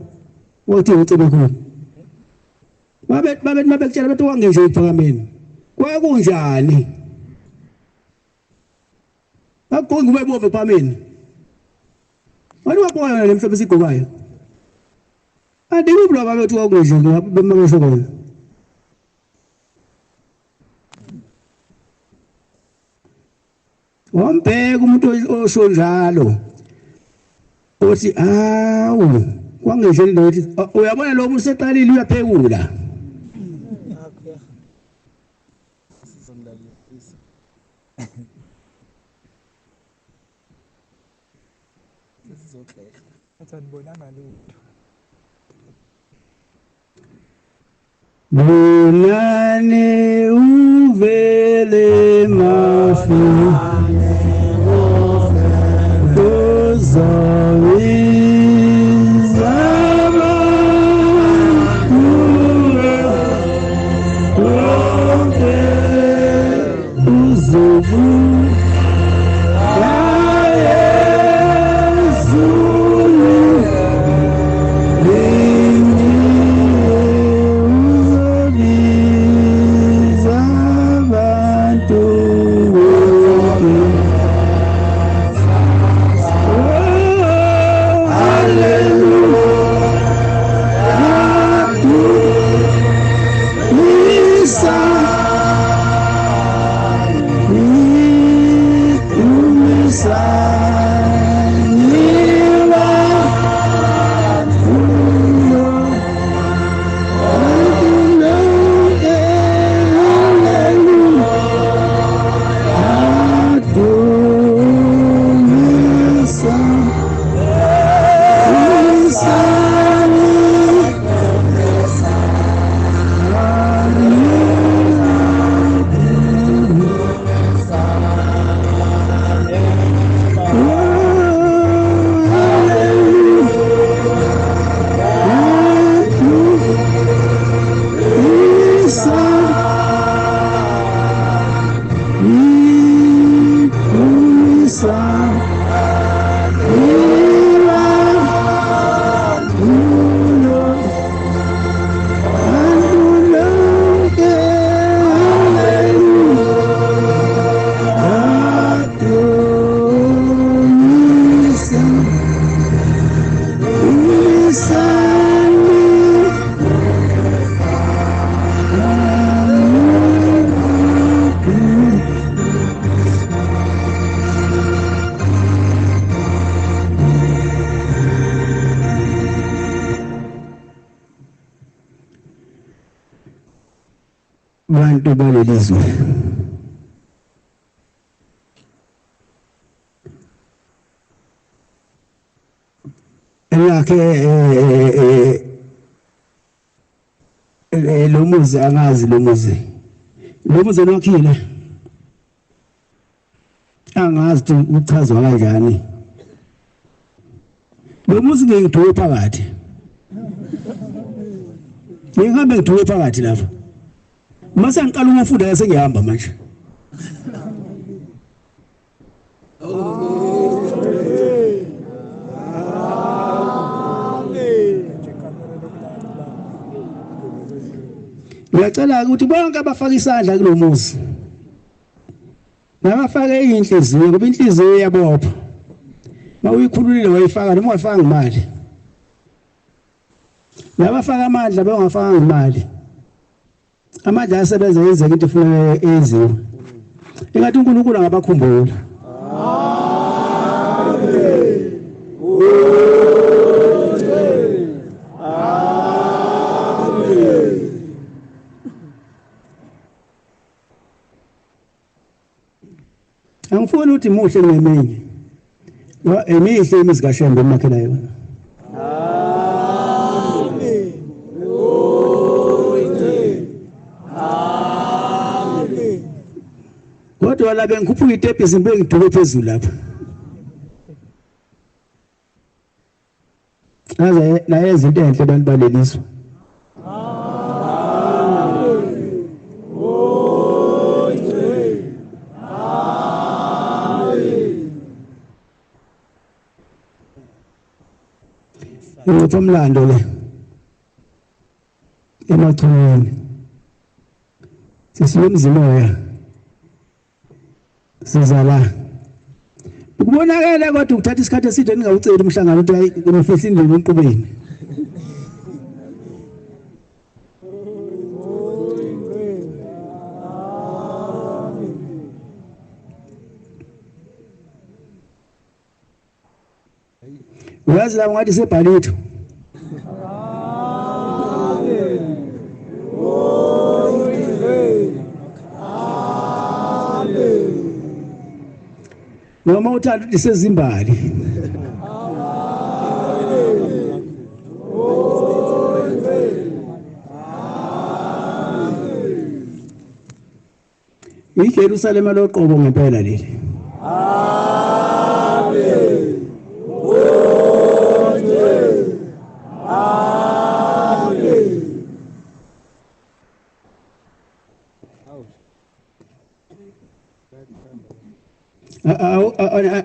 Speaker 1: wothi ucebe khona babe mabekutshela bethi wangenje iphakameni kwakunjani akugqongi ube bove ephakameni wani wabona le mhlobo sigqokayo andikubula babethi wangenje bemakusho khona wombheka umuntu osho njalo uthi awu kwangenje lothi uyabona lo muntu seqalile uyaphekula Bunane uvele mafu bantu balelizwe elakhe lo muzi angazi lo muzi nokhile angazi uchazwa kanjani lo muzi ngidwe phakathi ngihambe ngidwe phakathi lapha mase ngiqala ukufunda sengihamba manje ngiyacela ukuthi bonke abafaka isandla kulomuzi nabafake inhliziyo ngoba inhliziyo iyabopha mawuyikhululile wayifaka noma ungafaka imali nabafaka amandla bengafaka imali amandla asebenza yenze into efuneka eyenziwe engathi uNkulunkulu angabakhumbula angifuni ukuthi muhle ngeminye emihle imizi kaShembe emakhela yona kodwa la bengikhuphuka itepisi ngibe ngiduke phezulu lapha naye izinto enhle abantu balelizwe ingqophamlando le emachweni sisiwe emzimoya sizala ukubonakala kodwa ukuthatha isikhathi eside ningawuceli umhlangano ukuthi hayi kunofihla indlela enkqubeni uyazi la ngathi sebhalitho noma uthanda ukuthi sezimbali iJerusalema loqobo ngempela leli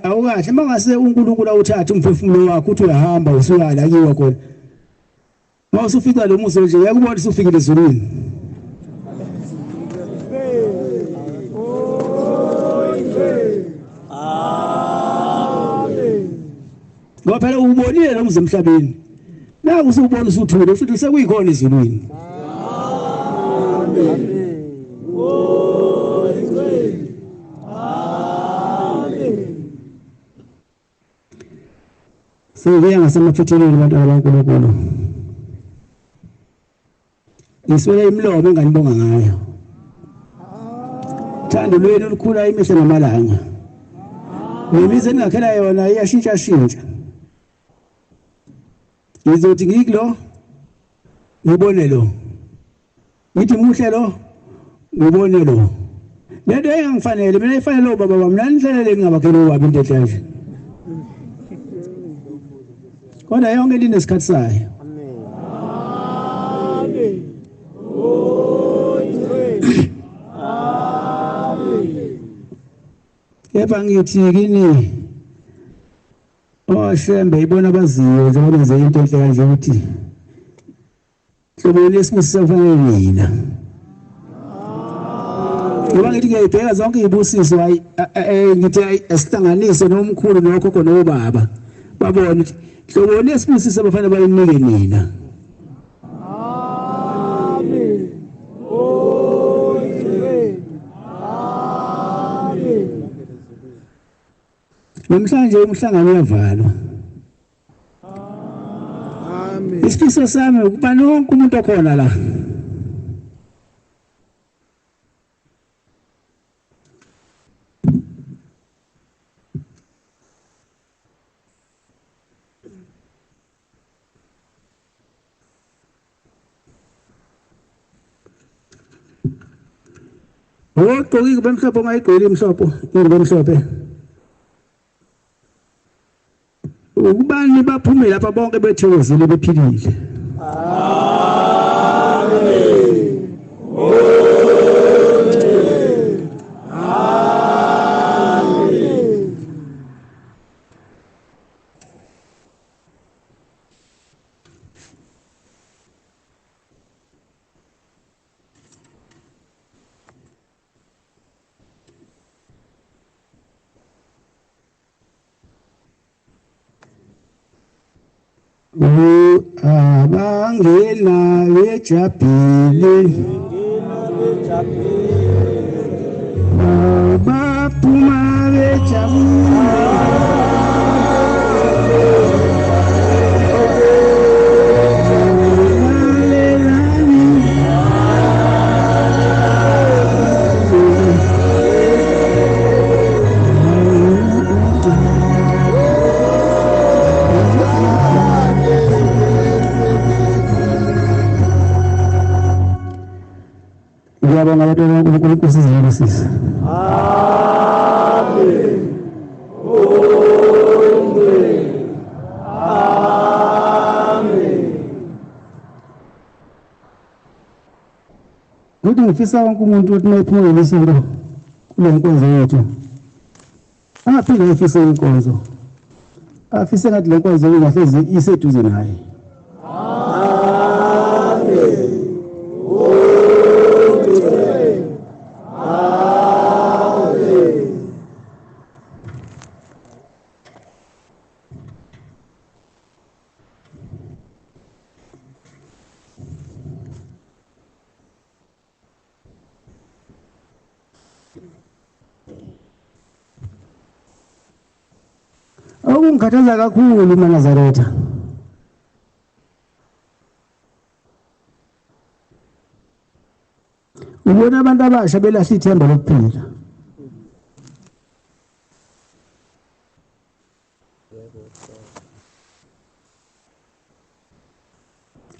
Speaker 1: awukahle mangase uNkulunkulu awuthatha umphefumulo wakho uthi uyahamba usuyala kiwa khona mawusufika lo muso nje yakubona usufikile ezulwini ngoba phela ubonile lo muzi emhlabeni naku usubona usuthule futhi sekuyikhona ezulwini Sekuya ngasemaphethelweni abantu abankulunkulu. Iswele imlomo enganibonga ngayo. Thando lwenu lukhula imihla namalanga. Nemizi engakhela yona iyashintsha shintsha. Ngizothi ngikulo ngibone lo. Ngithi muhle lo ngibone lo. Lento engangifanele mina ifanele ubaba bami nanihlalele ngingabakhela ubaba into enhle nje. Kodwa yonke linesikhathi sayo. Amen. Kepha ngithi kini oshembe ibona abaziyo njengoba benze into enhle kanje ukuthi hlobeni esibusiso kufanele mina. Ngoba ngithi ngiyibheka zonke izibusiso ngithi asihlanganise nomkhulu nokhokho nobaba babone ukuthi hlobo lesibusiso abafanele bayinike nina. Amen. Namhlanje umhlangano uyavalwa. Amen. Isifiso sami ukuba nonke umuntu okhona la. Ogqoki bemhlophe ungayigqoki imhlophe, ingubo emhlophe. Ukubani baphume lapha bonke bethokozile bephilile. Amen. Amen. Abangena bejabhile baphuma bejabule ngiyabonga abantu uNkulunkulu sizibusisa. Amen. Amen. Ukuthi ngifisa wonke umuntu ukuthi mayiphume isinto kule nkonzo yethu. Angaphinde ngifise inkonzo. Afise ngathi le nkonzo ingahlezi iseduze naye. Okungikhathaza kakhulu maNazaretha ubona abantu abasha belahla ithemba lokuphila.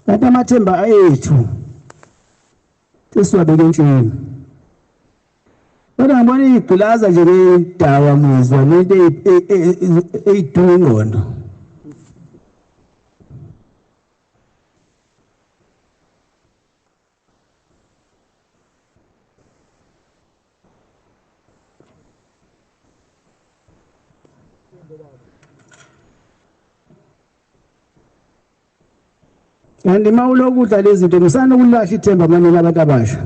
Speaker 1: Kanti amathemba ethu sesiwabeka entsheni. Kodwa ngibona igqilaza nje ledakamizwa nento eyidunga ingqondo. Kanti uma ulokudla lezi zinto musana ukulahla ithemba manini abantu abasha.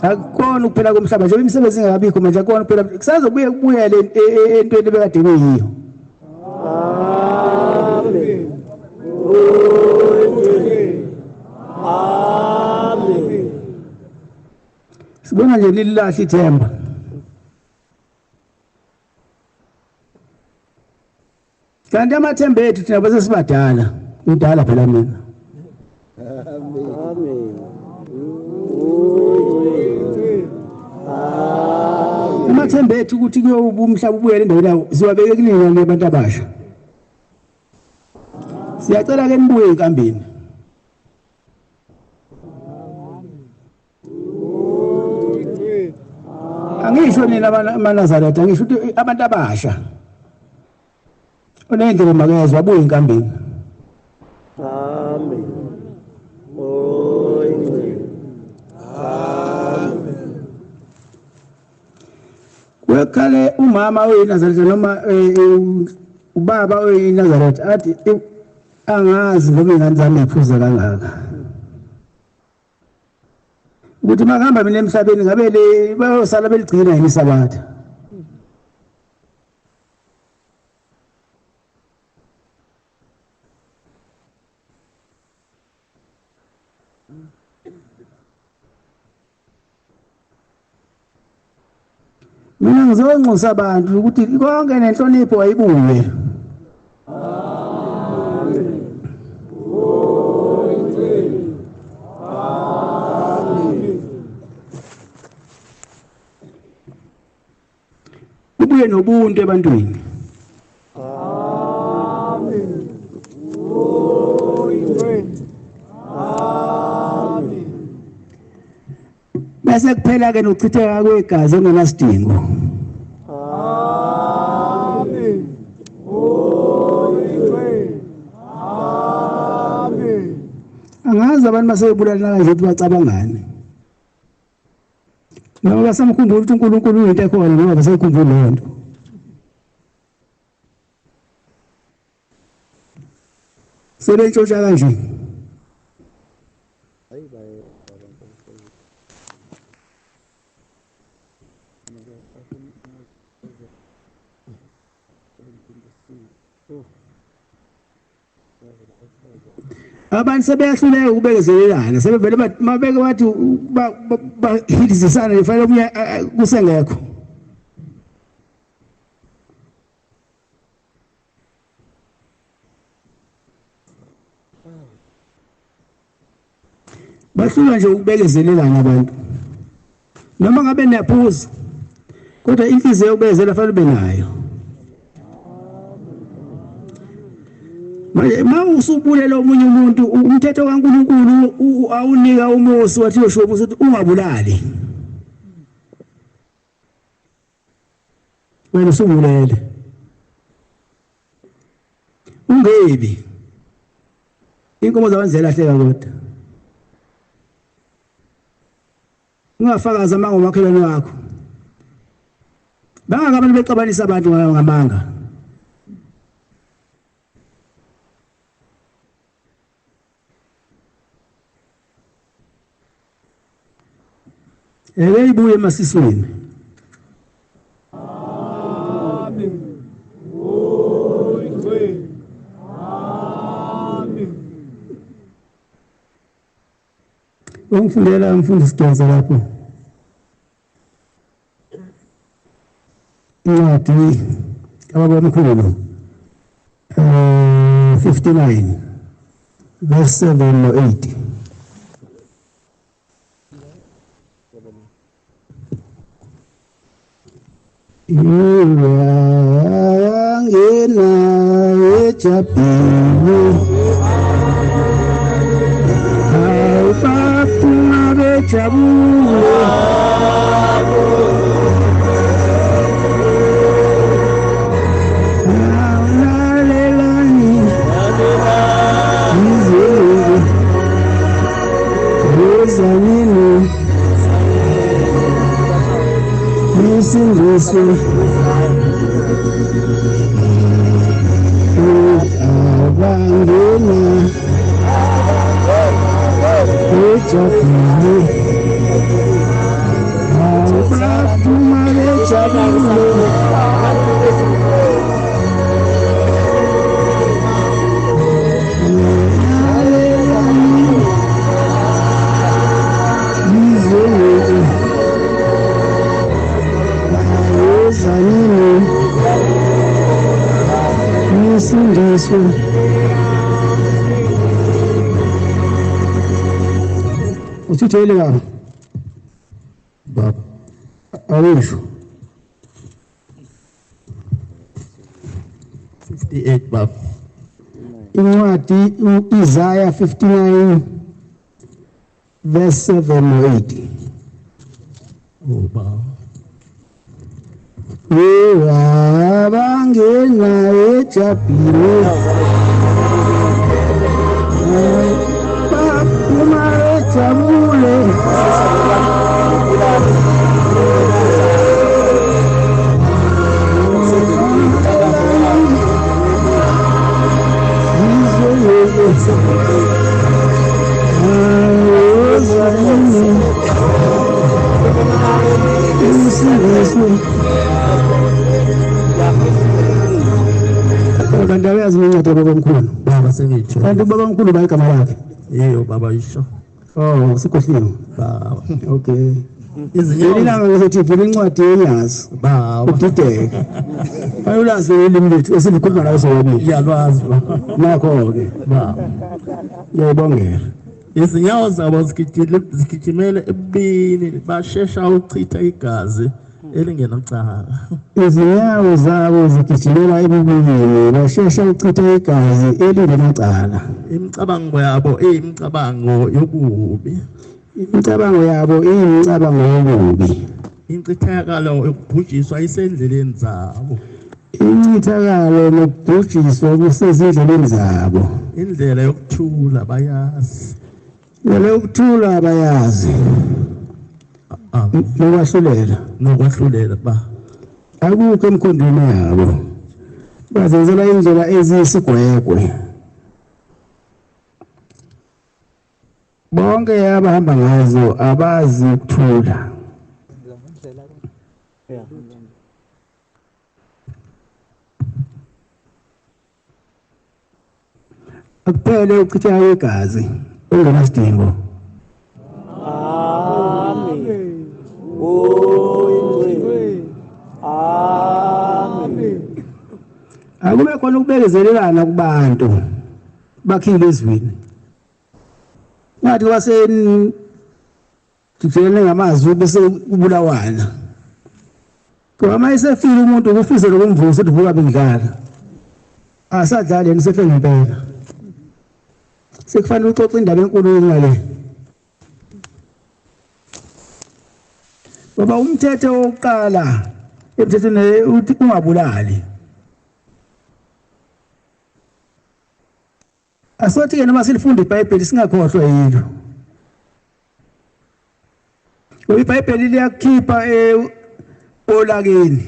Speaker 1: Akukona ukuphela komhlaba nje imisebenzi ingakabikho manje akukona kuphela kusazobuye kubuyele entweni ebekade kuyiyo. Amen. Sibona nje lilahla ithemba. Kanti amathemba ethu thina bese sibadala, udala phela mina. Amen. Amathemba ethu ukuthi kuyoba umhlaba ubuyele endaweni yawo siwabeke kunina nabantu abasha. Siyacela ke nibuye enkambeni. Angisho nina amaNazaretha ngisho ukuthi abantu abasha. Onendlela makezwe abuye enkambeni. Amen. Wekhale umama weNazaretha noma ubaba weNazaretha athi angazi ngoba ingane zami iphuza kangaka. Ukuthi makahamba mina emhlabeni ngabe le bayosala beligcina yini isabatha. Mina ngizonxusa abantu ukuthi konke nenhlonipho ayibuye. Ubuye nobuntu ebantwini. Bese kuphela ke nokuchitheka kwegazi ongenasidingo. Amen. Amen. Angazi abantu basebulala kanje ukuthi bacabangani. Noma basamkhumbula ukuthi uNkulunkulu uyinto ekhona noma basekhumbula lonto. Sebentshontsha kanje. Abantu sebeyahluleka ukubekezelelana sebevele mabeke wathi bahidizisana kufanele omunye kusengekho. Bahlula nje ukubekezelelana abantu. Noma ngabe niyaphuza kodwa inhliziyo yokubekezela fanele ube nayo. Ma usubulela omunye umuntu umthetho kaNkulunkulu awunika uMose wathi yosho ukuthi ungabulali. Wena usubulele. Ungebi. Inkomo zabanzela hleka kodwa. Ungafakaza amanga omakhelwane wakho. Bangaka abantu bexabanisa abantu ngamanga. Ibuye emasisweni. Amen. Amen. Ungifundela umfundisi Geza lapho. Incwadi ababamkhulu 59 verse 7 no 8. Yangena ejabini awubaphuma bejabule awulalelani izulu uzanini isindiso abangena ejabule awubaphuma bejabule isindiso uthithele baba awusho
Speaker 4: 58 baba.
Speaker 1: incwadi Isaiah 59 verse 7 no 8.
Speaker 4: Oh baba.
Speaker 1: Abangena ejabini baphuma ejabule kanti ayazi ngencwadi babamkhulu
Speaker 4: Baba sengitsho.
Speaker 1: kanti babamkhulu bayigama lakhe
Speaker 4: Yebo baba isho.
Speaker 1: oh sikhohliwe
Speaker 4: Baba.
Speaker 1: okay
Speaker 4: Izinyawo
Speaker 1: ilanga ngizothi ivula incwadi yenyazi
Speaker 4: baba.
Speaker 1: udideke ayulazi ulimi lethu esilikhuluma ngayo sobabili
Speaker 4: Ngiyalwazi baba.
Speaker 1: nakho-ke
Speaker 4: Baba.
Speaker 1: ngiyayibongela
Speaker 4: Izinyawo zabo zigijimele ebini bashesha ukuchitha igazi elingenamcala.
Speaker 1: izinyawo zabo zigijimela ebubini bashesha ukuchitha igazi elingenacala
Speaker 4: Imicabango yabo imicabango yobubi.
Speaker 1: imicabango yabo iyimicabango yobubi
Speaker 4: Incithakalo yokubhujiswa isendleleni zabo.
Speaker 1: incithakalo nokubhujiswa kusezindleleni zabo
Speaker 4: Indlela yokuthula bayazi.
Speaker 1: ngale ukuthula abayazi nokwahlulela
Speaker 4: Nokwahlulela ba.
Speaker 1: akukho emkhondweni yabo bazenzela indlela eziyisigwegwe bonke abahamba ngazo abazi ukuthula akuphele ukuchitha kwegazi ongenasidingo akube khona ukubekezelelana kubantu bakhile ezweni ngathi jikelene ngamazwi bese kubulawana ngoba mayesefile umuntu kufise lokumvusa ukuthi vuka bengidlala asadlali yena sefe ngempela sekufanele ucoca indaba enkulu ngale baba umthetho wokuqala emthethweni uthi ungabulali asothi-ke noma silifunda iBhayibheli singakhohlwa yilo ngoba iBhayibheli liyakukhipha olakeni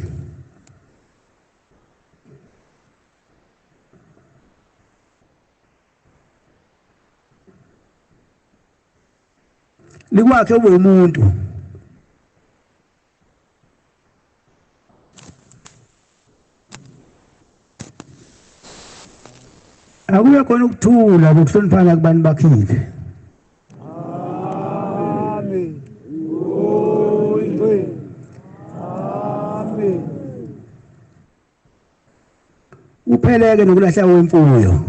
Speaker 1: likwakhe ube umuntu akuye khona ukuthula nokuhloniphana kubantu bakhile
Speaker 2: Amen. Amen.
Speaker 1: kupheleke nokulahla kwemfuyo.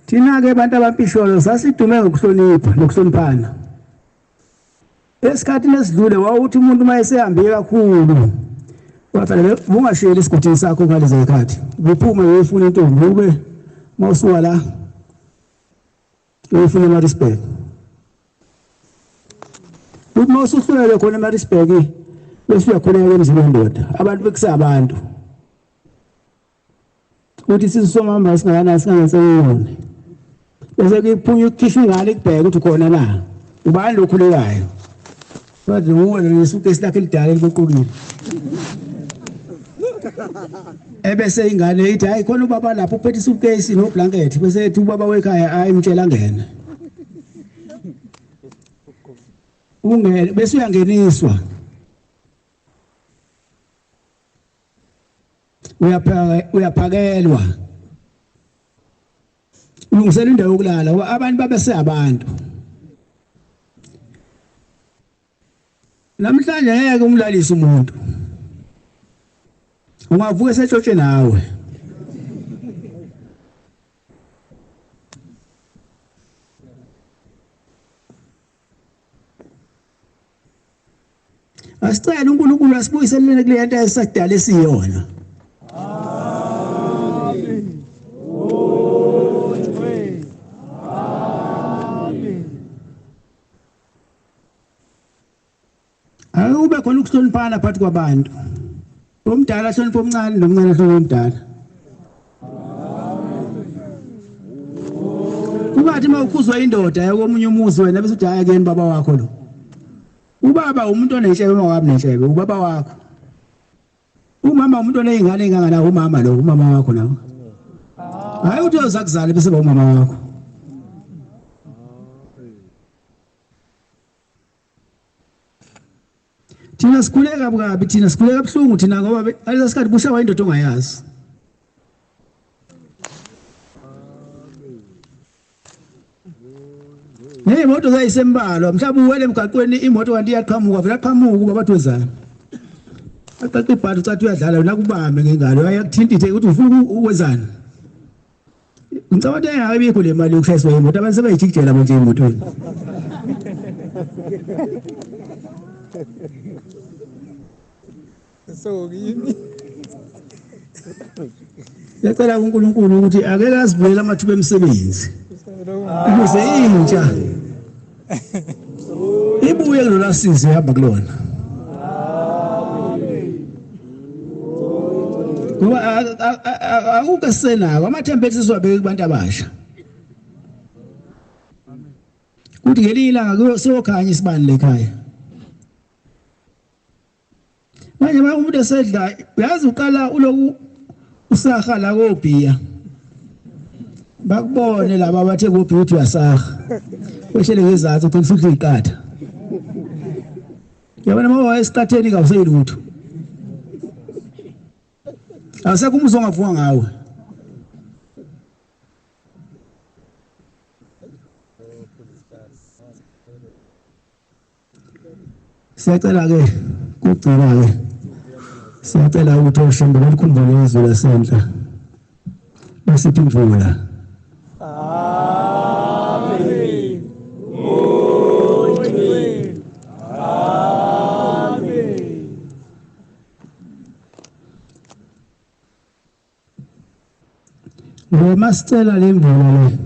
Speaker 1: Thina ke abantu abampisholo sasidume ngokuhlonipha nokuhloniphana. Esikhathini esidlule wawuthi umuntu mayesehambe kakhulu wafanele ungashiyeli isigutini sakho ngalezi zikhathi. Uphuma uyofuna intombi ube mawusuka la uyofuna eMaritzburg. Uthi mawusuhlulele khona eMaritzburg bese uyakhuleka emzini wendoda. Abantu bekusabantu. Uthi sisomama singakanani singangenselone. Bese kuphunya ukukhishwa ingane kubheka ukuthi khona na. Ubani lokhulekayo. Kodwa uwona nesukesi lakhe lidala eliqoqile. Ebese ingane ithi hayi khona ubaba lapho uphethe isukesi no blanket bese ethi ubaba wekhaya ayimtshela ngene. Ungene bese uyangeniswa. Uyaphakelwa. Ulungisela indawo yokulala abantu babese abantu. Namhlanje ngeke umlalise umuntu. Ungavuka esetshotshwe nawe. Asicela uNkulunkulu asibuyiselele kule nto esasidala esiyona. Ube khona ukuhloniphana phakathi kwabantu. Omdala ahlonipha omncane nomncane ahlonipha omdala. Ungathi mawukhuzwa indoda yakomunye umuzi wena bese uthi hayi akeni baba wakho lo. Ubaba umuntu onenhlebe ongabi nenhlebe ubaba wakho. Umama umuntu onezingane engangana umama lo umama wakho nawo. Hayi uthi uzakuzala bese ba umama wakho. Thina sikhuleka bukabi thina sikhuleka buhlungu thina ngoba alesikhathi kushawa indoda ongayazi. Imoto zayisembalo mhlawumbe uwele emgaqweni imoto kanti iyaqhamuka vele aqhamuka kuba bathi wezana. Aqaqa ibhathi ucathi uyadlala nakubambe ngengalo ayakuthintithe ukuthi ufuna uwezana. Ngicabanga ukuthi ayibikho le mali yokushayiswa imoto abantu sebayijikijela manje emotweni.
Speaker 2: So yini
Speaker 1: Yacela uNkulunkulu ukuthi akeke asivele amathuba emisebenzi. Ukuze intsha ibuye kulolasize hamba kulona. Ngoba akuke senako amathempeli siwabeke kubantu abasha. Kuthi ngelinye ilanga kuyokhanya isibani lekhaya. Manje uma umuntu esedla uyazi uqala uloku usaha la kobhiya. Bakubone laba bathe kobhiya uthi uyasaha. Wehlele ngezathu ukuthi usudla iqatha. Yabona uma esiqatheni kawuseyilutho. Asekho umuzwa ongavuka ngawe. Siyacela ke kugcina ke siyacela ukuthi oshembe balikhumbule izwi lasenhla besiphi imvula.
Speaker 4: Amen. Amen.
Speaker 1: Noma sicela le mvula le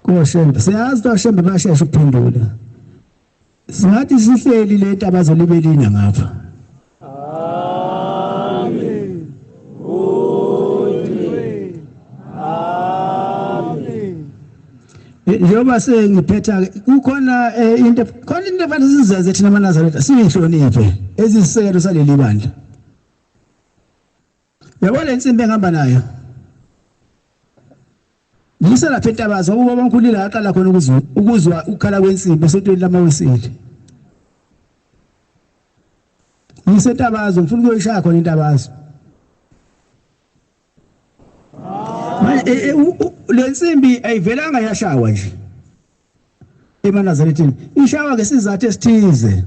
Speaker 1: koshembe siyazi oshembe basheshe ukuphendula. Singathi sihleli lento abazolibelina ngapha.
Speaker 4: Amen. Amen.
Speaker 1: Njengoba sengiphetha kukhona into efanele sizenze thina amaNazaretha siyihloniphe ezisekelo saleli bandla. Yabona le nsimbi engihamba nayo. Ngisa lapha eNtabazo ubaba omkhulu la aqala khona ukuzwa ukukhala kwensimbi esetweni lamaWeseli. Ngisa eNtabazo ngifuna ukuyoyishaya khona eNtabazo. lensimbi ayivelanga yashawa nje eManazarethini ishawa ngesizathu esithize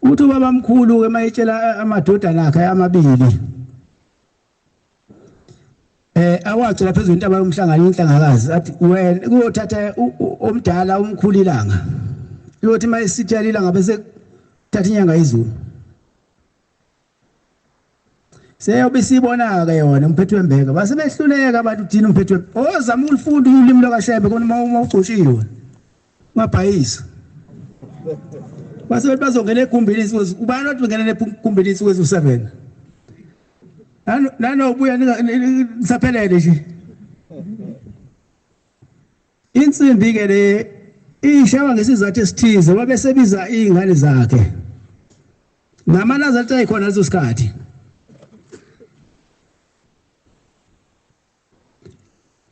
Speaker 1: uthi ubaba mkhulu emayitshela amadodana akhe amabili awacela phezulu intaba yomhlangano inhlangakazi athi wena kuyothatha omdala umkhulu ilanga uyothi mayisitshela ilanga bese thatha inyanga izulu seyobe sibona ke yona umphethu wembeka base behluleka abantu dini umphethu ozama ulifunda ulimi lakaShembe kona uma ucoshiwe ngabhayisa base bazongena egumbini isikwezi ubani wathi ngena egumbini isikwezi u7 nanobuya nisaphelele nje insimbi ke le ishawa ngesizathu esithize wabesebiza izingane zakhe namanazareti ayikhona leso sikhathi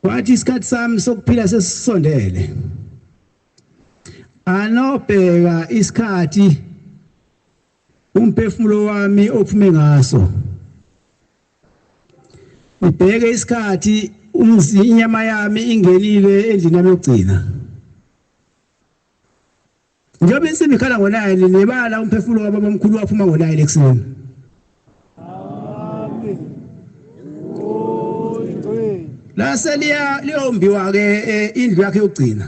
Speaker 1: wathi isikhathi sami sokuphila sesisondele anobheka isikhathi umphefumulo wami ophume ngaso ubheke isikhathi inyama yami ingenile endlini yami yokugcina njengoba insimbi ikhala ngo9 nebala umphefumulo wababa omkhulu waphuma ngo9 ekuseni la seliya liyombiwa ke indlu yakhe yokugcina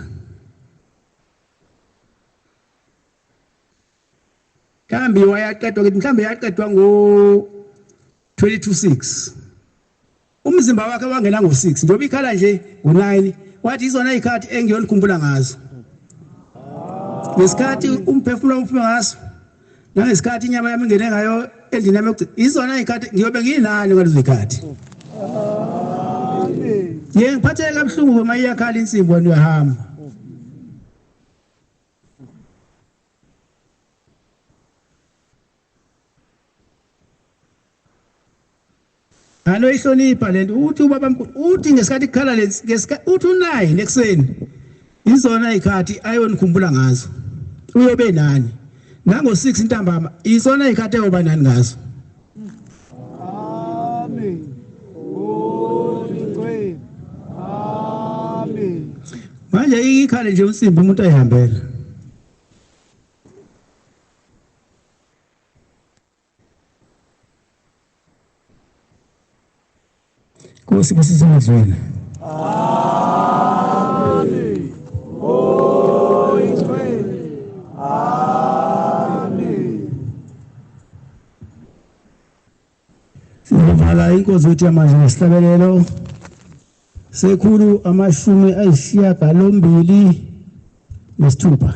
Speaker 1: kambi wayaqedwa ke mhlambe yaqedwa ngo 22:06 umzimba wakhe wangena ngo6 njengoba ikhala nje ngo9 wathi izona izikhathi engiyolikhumbula ngazo ngesikhathi umphefumulo uphuma ngaso nangesikhathi inyama yami ingene ngayo endlini yami yokugcina izona izikhathi ngiyobe nginani ngalezo zikhathi ngiphatheka kabuhlungu uma iyakhala insimbi wena uyahamba ihlonipha lento uthi ubaba uthi ngesikhathi ikhala ngesikhathi uthi u9 ekuseni izona izikhathi ayonikhumbula ngazo uyobe nani nango6 intambama izona izikhathi eyoba nani ngazo manje ikhale nje unsimbi umuntu ayihambela Nkosi basizamazweni amen amen sivala inkosi uthi manje ngesihlabelelo sekhulu amashumi ayisishiyagalombili nesithupha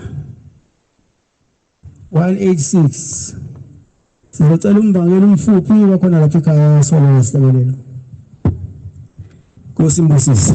Speaker 1: 186 sizocela umbangela umfuphi wakhona lapha ekhaya solo ngesihlabelelo Nkosi mbusisa